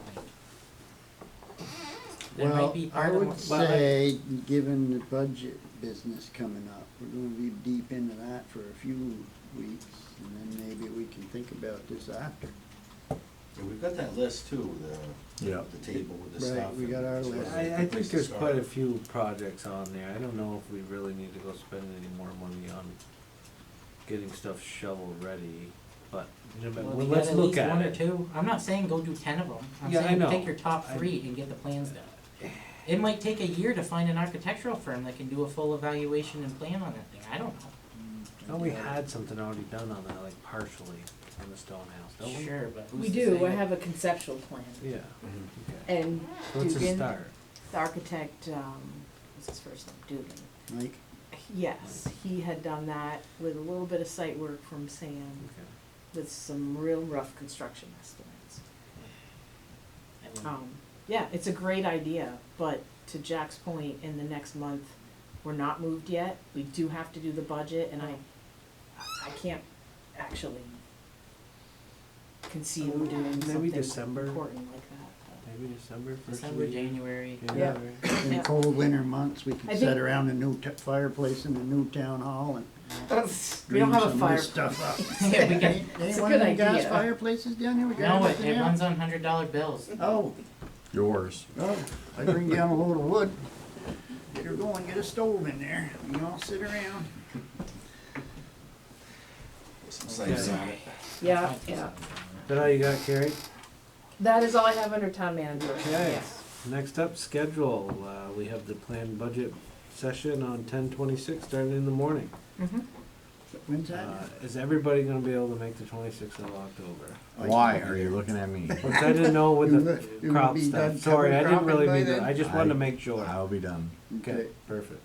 there might well, be I part of would what- say, given the budget business coming up, we're gonna be deep into that for a few weeks, and then maybe we can think about this after. Yeah, we've got that list too, Yeah. the table with the Right, stuff. we got our and- list. I think there's quite a few projects on there. I don't know if we really need to go spend any more money on getting stuff shovel ready, but, you know, but Well, you let's got at look least at one or it. two. I'm not saying go do 10 of them. I'm Yeah, I saying know. pick your top 3 and get the plans done. It might take a year to find an architectural firm that can do a full evaluation and plan on that thing. I don't know. No, we had something already done on that, like partially on the stone house, don't we? Sure, but who's We to do, say I that- have a conceptual plan, Yeah, Mhm. okay. and So it's a Dugan, start. the architect, what's his first name, Dugan? Mike? Yes, he had done that with a little bit of site work from Sam, Okay. with some real rough construction estimates. I mean, Yeah, it's a great idea, but to Jack's point, in the next month, we're not moved yet. We do have to do the budget, and I can't actually conceive of doing Maybe something December. important like that. Maybe December, first December, week. January. January. In Yeah. cold winter months, we could I sit think- around a new fireplace in the new town hall and We don't have a dream some of fire. this stuff up. Yeah, we can- Ain't It's a one of good them gas idea. fireplaces down there? We got No, it everything runs out? on $100 bills. Oh, Yours. I bring down a load of wood, get her going, get a stove in there, we all sit around. Some sites on it. Yeah, Find yeah. something. Is that all you got, Carrie? That is all I have under town manager. Okay. Yes. Next up, schedule. We have the planned budget session on 10/26, starting in the morning. Mhm. When's that? Is everybody gonna be able to make the 26th of October? Why are you looking at me? Which I didn't know with You the will- you will crop be stuff. done Sorry, I cover didn't really cropping by mean to, then? I just wanted to make sure. I'll be done. Okay, perfect.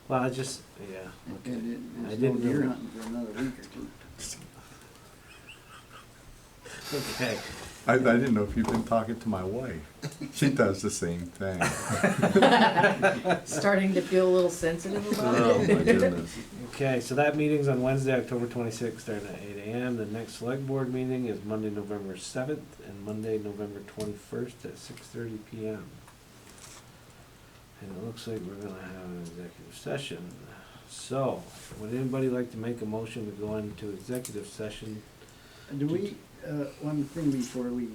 Well, I just, yeah, okay. And I it's didn't no deer know. hunting for another week or two. Okay, I didn't know if you've been talking to my wife. She does the same thing. Starting to feel a little sensitive about Oh, it. my goodness. okay, so that meeting's on Wednesday, October 26th, starting at 8 AM. The next select board meeting is Monday, November 7th, and Monday, November 21st at 6:30 PM. And it looks like we're gonna have an executive session. So, would anybody like to make a motion to go into executive session? Do we, one thing before we,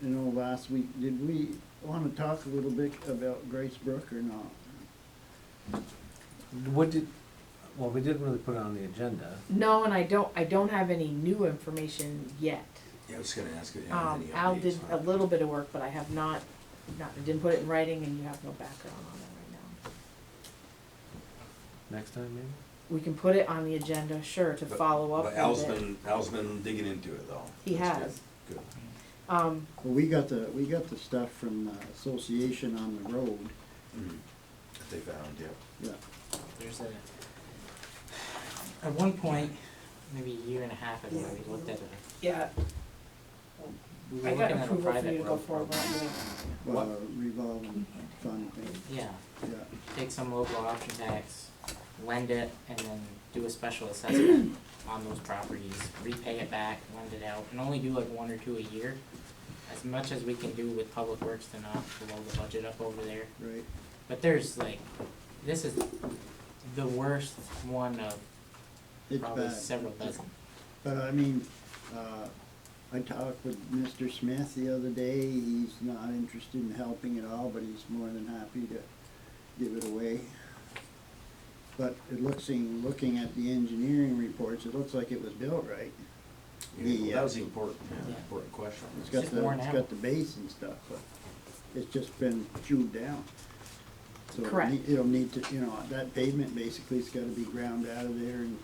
last week, did we wanna talk a little bit about Grace Brook or not? What did, well, we didn't really put it on the agenda. No, and I don't have any new information yet. Yeah, I was gonna ask you, yeah, any Al updates did on a it? little bit of work, but I have not, I didn't put it in writing, and you have no background on it right now. Next time, maybe? We can put it on the agenda, sure, to follow up But with it. Al's been digging into it though. He That's has. Good. Well, we got the stuff from the association on the road, Mhm. That they found, yeah. yeah. There's at one point, maybe a year and a half ago, we looked at Yeah, we were I got looking at a approval for private you to go road forward. program. Well, revolving fund thing, Yeah, yeah. take some local option tax, lend it, and then do a special assessment on those properties, repay it back, lend it out, and only do like 1 or 2 a year. As much as we can do with public works to not blow the budget up over there. Right. But there's like, this is the worst one of It's probably bad. several dozen. But I mean, I talked with Mr. Smith the other day, he's not interested in helping at all, but he's more than happy to give it away. But it looking at the engineering reports, it looks like it was built right. Well, that was the important, Yeah. important question. It's got just the, worn it's out. got the base and stuff, but it's just been chewed down. So Correct. it'll need to, you know, that pavement basically has gotta be ground out of there and.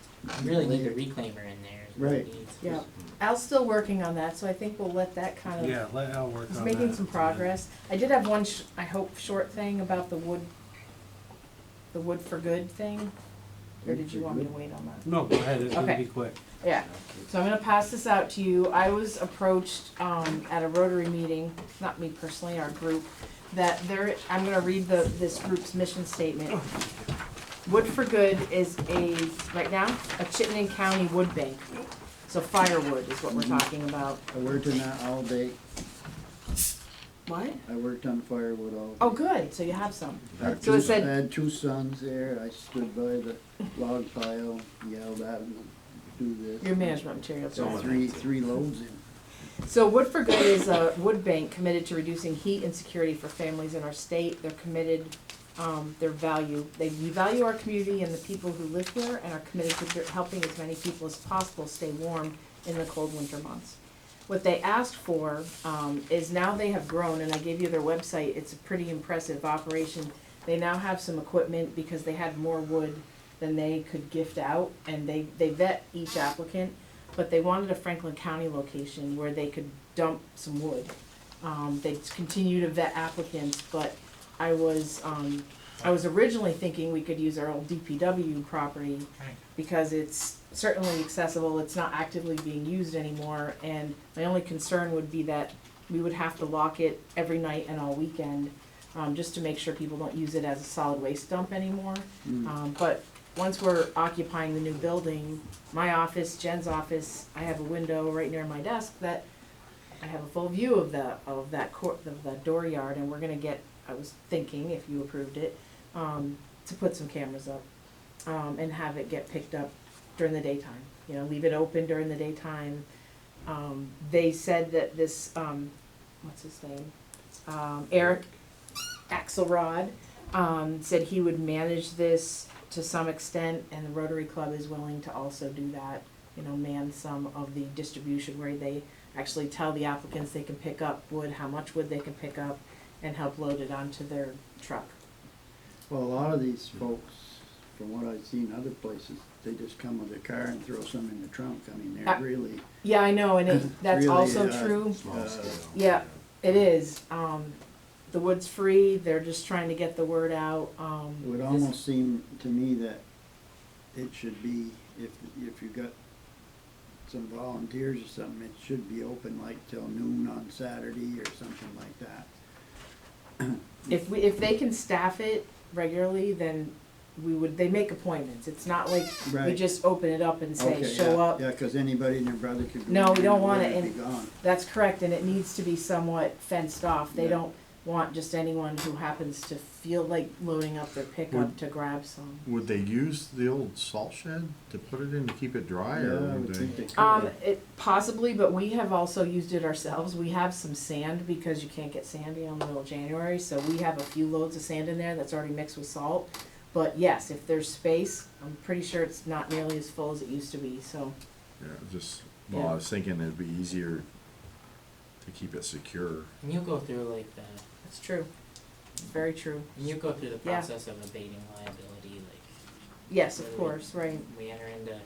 You really need a reclaimer in there. is what it Right. needs. Yeah, Al's still working on that, so I think we'll let that kind of. Yeah, let Al work on He's that. making some progress. I did have one, I hope, short thing about the wood for good thing, or did you want me to wait on that? No, go ahead, it's gonna Okay. be quick. Yeah, so I'm gonna pass this out to you. I was approached, at a Rotary meeting, not me personally, our group, that I'm gonna read this group's mission statement. Wood for Good is right now, a Chittenden County wood bank. So firewood is what we're talking about. I worked on that all day, What? I worked on firewood all day. Oh, good, so you have some. I So it said- had two sons there, I stood by the log pile, yelled at them to do this. Your management materials. Got three loads in. So Wood for Good is a wood bank committed to reducing heat and security for families in our state. They're committed, we value our community and the people who live here and are committed to helping as many people as possible stay warm in the cold winter months. What they asked for, is now they have grown, and I gave you their website, it's a pretty impressive operation. They now have some equipment because they had more wood than they could gift out, and they vet each applicant, but they wanted a Franklin County location where they could dump some wood. They continue to vet applicants, but I was originally thinking we could use our old DPW property Right. because it's certainly accessible, it's not actively being used anymore, and my only concern would be that we would have to lock it every night and all weekend, just to make sure people don't use it as a solid waste dump anymore. But once we're occupying the new building, my office, Jen's office, I have a window right near my desk that I have a full view of the dooryard, and we're gonna get, I was thinking, if you approved it, to put some cameras up, and have it get picked up during the daytime, you know, leave it open during the daytime. They said that this, what's his name? Eric Axelrod, said he would manage this to some extent, and the Rotary Club is willing to also do that, you know, man some of the distribution where they actually tell the applicants they can pick up wood, how much wood they can pick up, and help load it onto their truck. Well, a lot of these folks, from what I've seen other places, they just come with their car and throw some in the trunk. I mean, they're really. Yeah, I know, and that's really, also true. Small scale. Yeah, it is. The wood's free, they're just trying to get the word out. It would almost seem to me that it should be, if you got some volunteers or something, it should be open like till noon on Saturday or something like that. If they can staff it regularly, then they make appointments. It's not like we Right. just open it up and say, Okay, show yeah, up. Yeah, 'cause anybody and their brother could go. No, we in don't and want let it, be and gone. that's correct, and it needs to be somewhat fenced off. They Yeah. don't want just anyone who happens to feel like loading up their pickup Would- to grab some. Would they use the old salt shed to put it in to keep it dry, Yeah, or I would would they? think they could. It possibly, but we have also used it ourselves. We have some sand because you can't get sandy in the middle of January, so we have a few loads of sand in there that's already mixed with salt. But yes, if there's space, I'm pretty sure it's not nearly as full as it used to be, so. Yeah, I Yeah. was thinking it'd be easier to keep it secure. And you go through like It's true. It's very true. you go through the Yeah. process of abating liability, like. Yes, of course, right. We enter into, I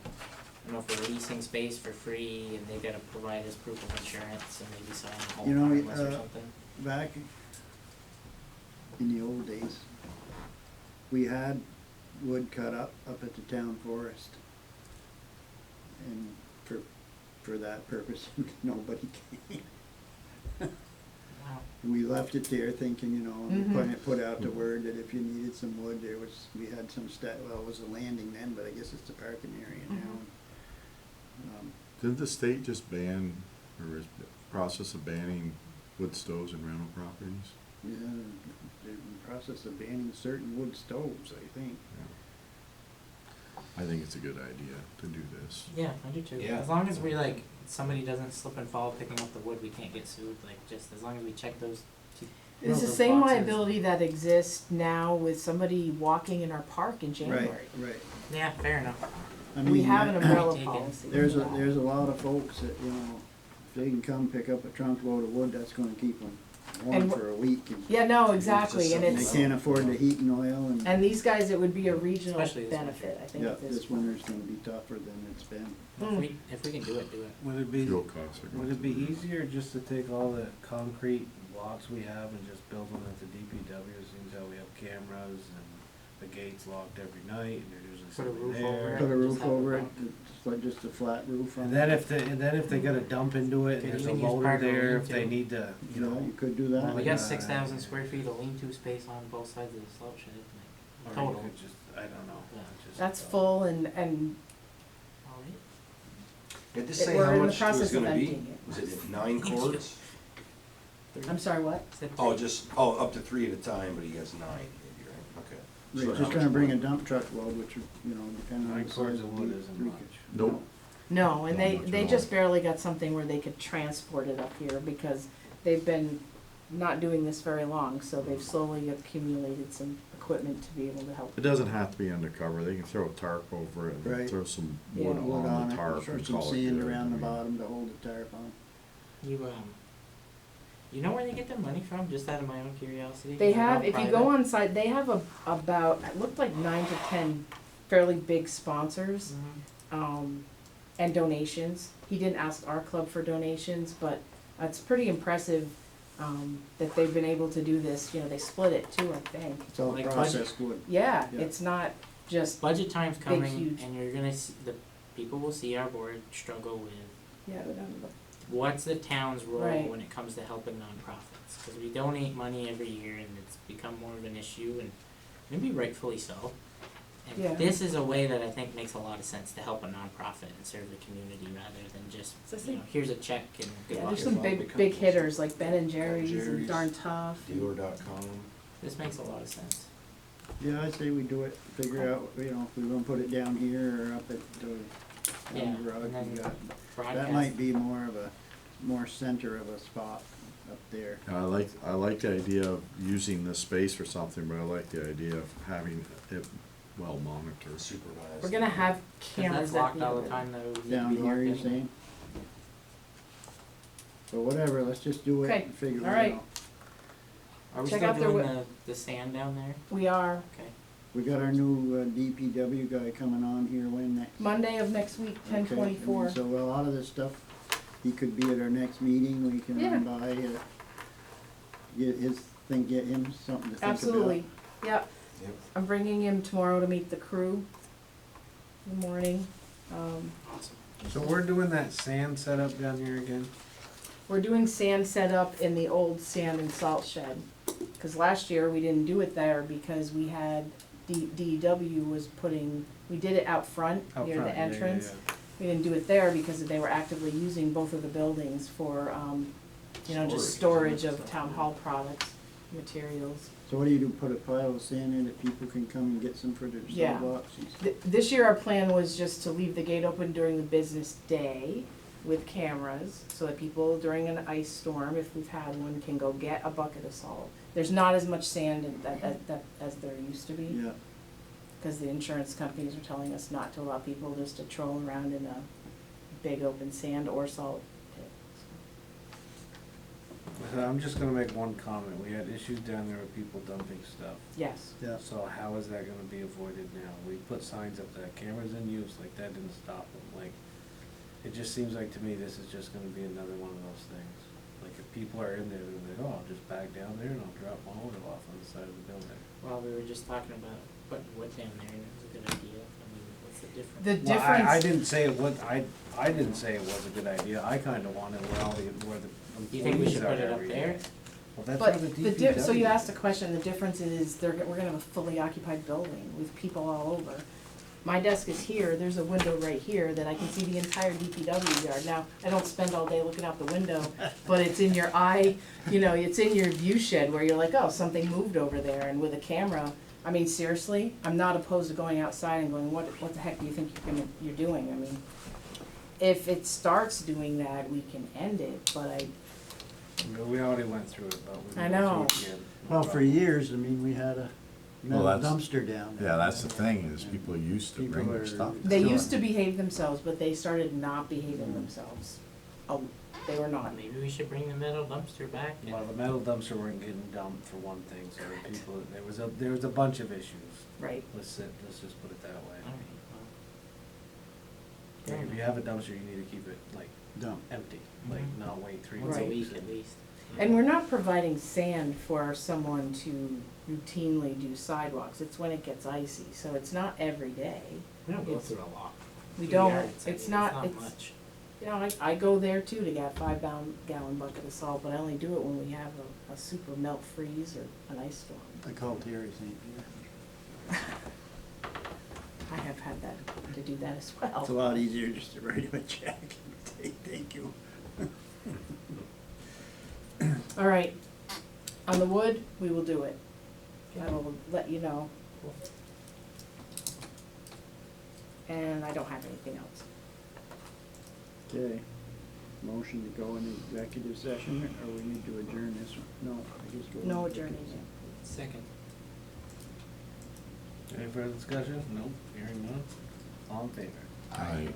don't know if we're leasing space for free and they gotta provide us proof of insurance and maybe sign a home You know, harmless or something. Back in the old days, we had wood cut up at the town forest. And for that purpose, nobody came. Wow. We left it there thinking, you know, Mhm. we put out the word that if you needed some wood, we had some well, it was a landing then, but I guess it's the parking area now. Didn't the state just ban, or is the process of banning wood stoves and rental properties? Yeah, they're in the process of banning certain wood stoves, I think. I think it's a good idea to do this. Yeah, I do too. Yeah. As long as we like, somebody doesn't slip and fall picking up the wood, we can't get sued, like, just as long as we check those two. It's the those same boxes. liability that exists now with somebody walking in our park in January. Right. Yeah, fair enough. I We mean, have an umbrella Taken. policy. there's a lot of folks that, you know, if they can come pick up a trunk load of wood, that's gonna keep them warm And for a week. And Yeah, no, exactly, and they it's, can't afford the heat and oil and, and these guys, it would be a regional Especially this benefit, I think, yeah, at this this point. winter's gonna be tougher than it's been. If we can do it, do it. Would it be, Fuel costs are going would it be to- easier just to take all the concrete blocks we have and just build them at the DPW? Seems how we have cameras and the gate's locked every night and there's usually Put a somebody roof there. over it. Put a Just roof have over a it, bunk. it's like just a flat roof on And it. then if they gotta dump into it, Could and there's a even use loader part of the there, if they lean-to. need to, you You know. you could do that. We Like, got 6,000 square feet of lean-to space on both sides of the slouch shed, Or like, you total. could just, I don't know. Yeah. just, That's full and Alright. Did this It- say we're how in the much it process was of gonna be? emptying it. Was it 9 cords? I'm sorry, what? Said Oh, three. just, up to 3 at a time, but he has 9, maybe, right? Okay. We're Sure, just how gonna much bring a wood? dump truck load, which, you know, depending on 9 the cords size of of wood the isn't three much. could- Nope. No, and Not they, much they at just all. barely got something where they could transport it up here because they've been not doing this very long, so they've slowly accumulated some equipment to be able to help. It doesn't have to be undercover, they can throw a tarp over it, and Right. throw some Yeah. wood Wood on on the it, tarp throw and some call it sand good. around the I mean, bottom to hold the tarp on. You know where they get their money from, just out of my own curiosity? They Is it all have, if you go private? on site, they have about, it looked like 9 to 10 fairly big sponsors, Mhm. and donations. He didn't ask our club for donations, but it's pretty impressive, that they've been able to do this, you know, they split it too, I think. It's all Like processed wood. Yeah, Yeah. it's not just, Budget time's coming, huge. and you're gonna see, the people will see our board struggle with yeah, but, what's the town's role Right. when it comes to helping nonprofits? Because we donate money every year, and it's become more of an issue, and maybe rightfully so. And Yeah. this is a way that I think makes a lot of sense to help a nonprofit and serve the community rather than just, So I you think- know, here's a check and good yeah, luck. there's some big hitters like Ben and Jerry's and Jerry's. Darn Tough. Dealer.com. This makes a lot of sense. Yeah, I say we do it, figure out, you know, if we're gonna put it down here or up at the, Yeah, down the road, and then we got, Broadcast. that might be more center of a spot up there. I like the idea of using this space for something, but I like the idea of having it well monitored. Supervised. We're gonna have 'Cause cameras that's at locked the all end the of it. time, though. It would need to Down be here, locked you're anyway. saying? So whatever, let's just do it Okay, and figure it all right. out. Are we Check still out their doing the sand down there? We are, Okay. We got our new DPW guy coming on here when next? Monday of next week, 10/24. So a lot of this stuff, he could be at our next meeting, we can run by, get him something to think about. Absolutely, yep. Yep. I'm bringing him tomorrow to meet the crew in the morning. So we're doing that sand setup down here again? We're doing sand setup in the old sand and salt shed. Cause last year we didn't do it there because we had, DEW was putting, we did it out front Out near front, the yeah, yeah, entrance. yeah. We didn't do it there because they were actively using both of the buildings for, you know, just storage of town hall products, materials. So what do you do, put a pile of sand in that people can come and get some for their Yeah. sidewalks? This year our plan was just to leave the gate open during the business day with cameras, so that people during an ice storm, if we've had one, can go get a bucket of salt. There's not as much sand as there used to be. Yeah, Because the insurance companies are telling us not to allow people just to troll around in a big open sand or salt pit. I'm just gonna make one comment. We had issues down there with people dumping stuff. Yes, yeah. So how is that gonna be avoided now? We put signs up that cameras in use, like that didn't stop them, like, it just seems like to me this is just gonna be another one of those things. Like if people are in there, they're like, oh, I'll just back down there and I'll drop my motor off on the side of the building. Well, we were just talking about putting wood down there, and it was a good idea. I mean, what's the difference? the Well, I difference, didn't say it was, I didn't say it was a good idea. I kinda wanted where the You think we employees should are put it up every there? day. Well, that's but where the the DPW. so you asked a question, the difference is we're gonna have a fully occupied building with people all over. My desk is here, there's a window right here that I can see the entire DPW yard. Now, I don't spend all day looking out the window, but it's in your eye, you know, it's in your view shed where you're like, oh, something moved over there. And with a camera, I mean, seriously, I'm not opposed to going outside and going, what the heck do you think you're doing? I mean, if it starts doing that, we can end it, but We already went through it, but we I can know. go through it again. Well, for years, I mean, we had a metal Well, that's- dumpster down there. Yeah, that's the thing, is people used to bring their People stuff. are- they Sure. used to behave themselves, but they started not behaving themselves. Oh, they were not. Maybe we should bring the metal dumpster back and. Well, the metal dumpster weren't getting dumped for one thing, so people, there was a bunch of issues. Right. Let's just put it that way. Alright, well. Like, if you have a dumpster, you need to keep it like Dump. empty, like Mhm. not wait 3 Once weeks. a week at least. And we're not providing sand for someone to routinely do sidewalks. It's when it gets icy, so it's not every day. We don't go It's- through a lot. We Two don't, yards, I it's mean, not, it's, much. you know, I go there too to get a 5-gallon bucket of salt, but I only do it when we have a super melt freeze or an ice storm. I called Terry St. Pierre. I have had that, to do that as well. It's a lot easier just to write him a check and say, thank you. All right, on the wood, we will do it. I will let you know. And I don't have anything else. Okay, motion to go into executive session, or we need to adjourn this one? No, I guess go. No into adjourning. executive Second. Any further discussion? Nope, hearing none. All in favor? I, session.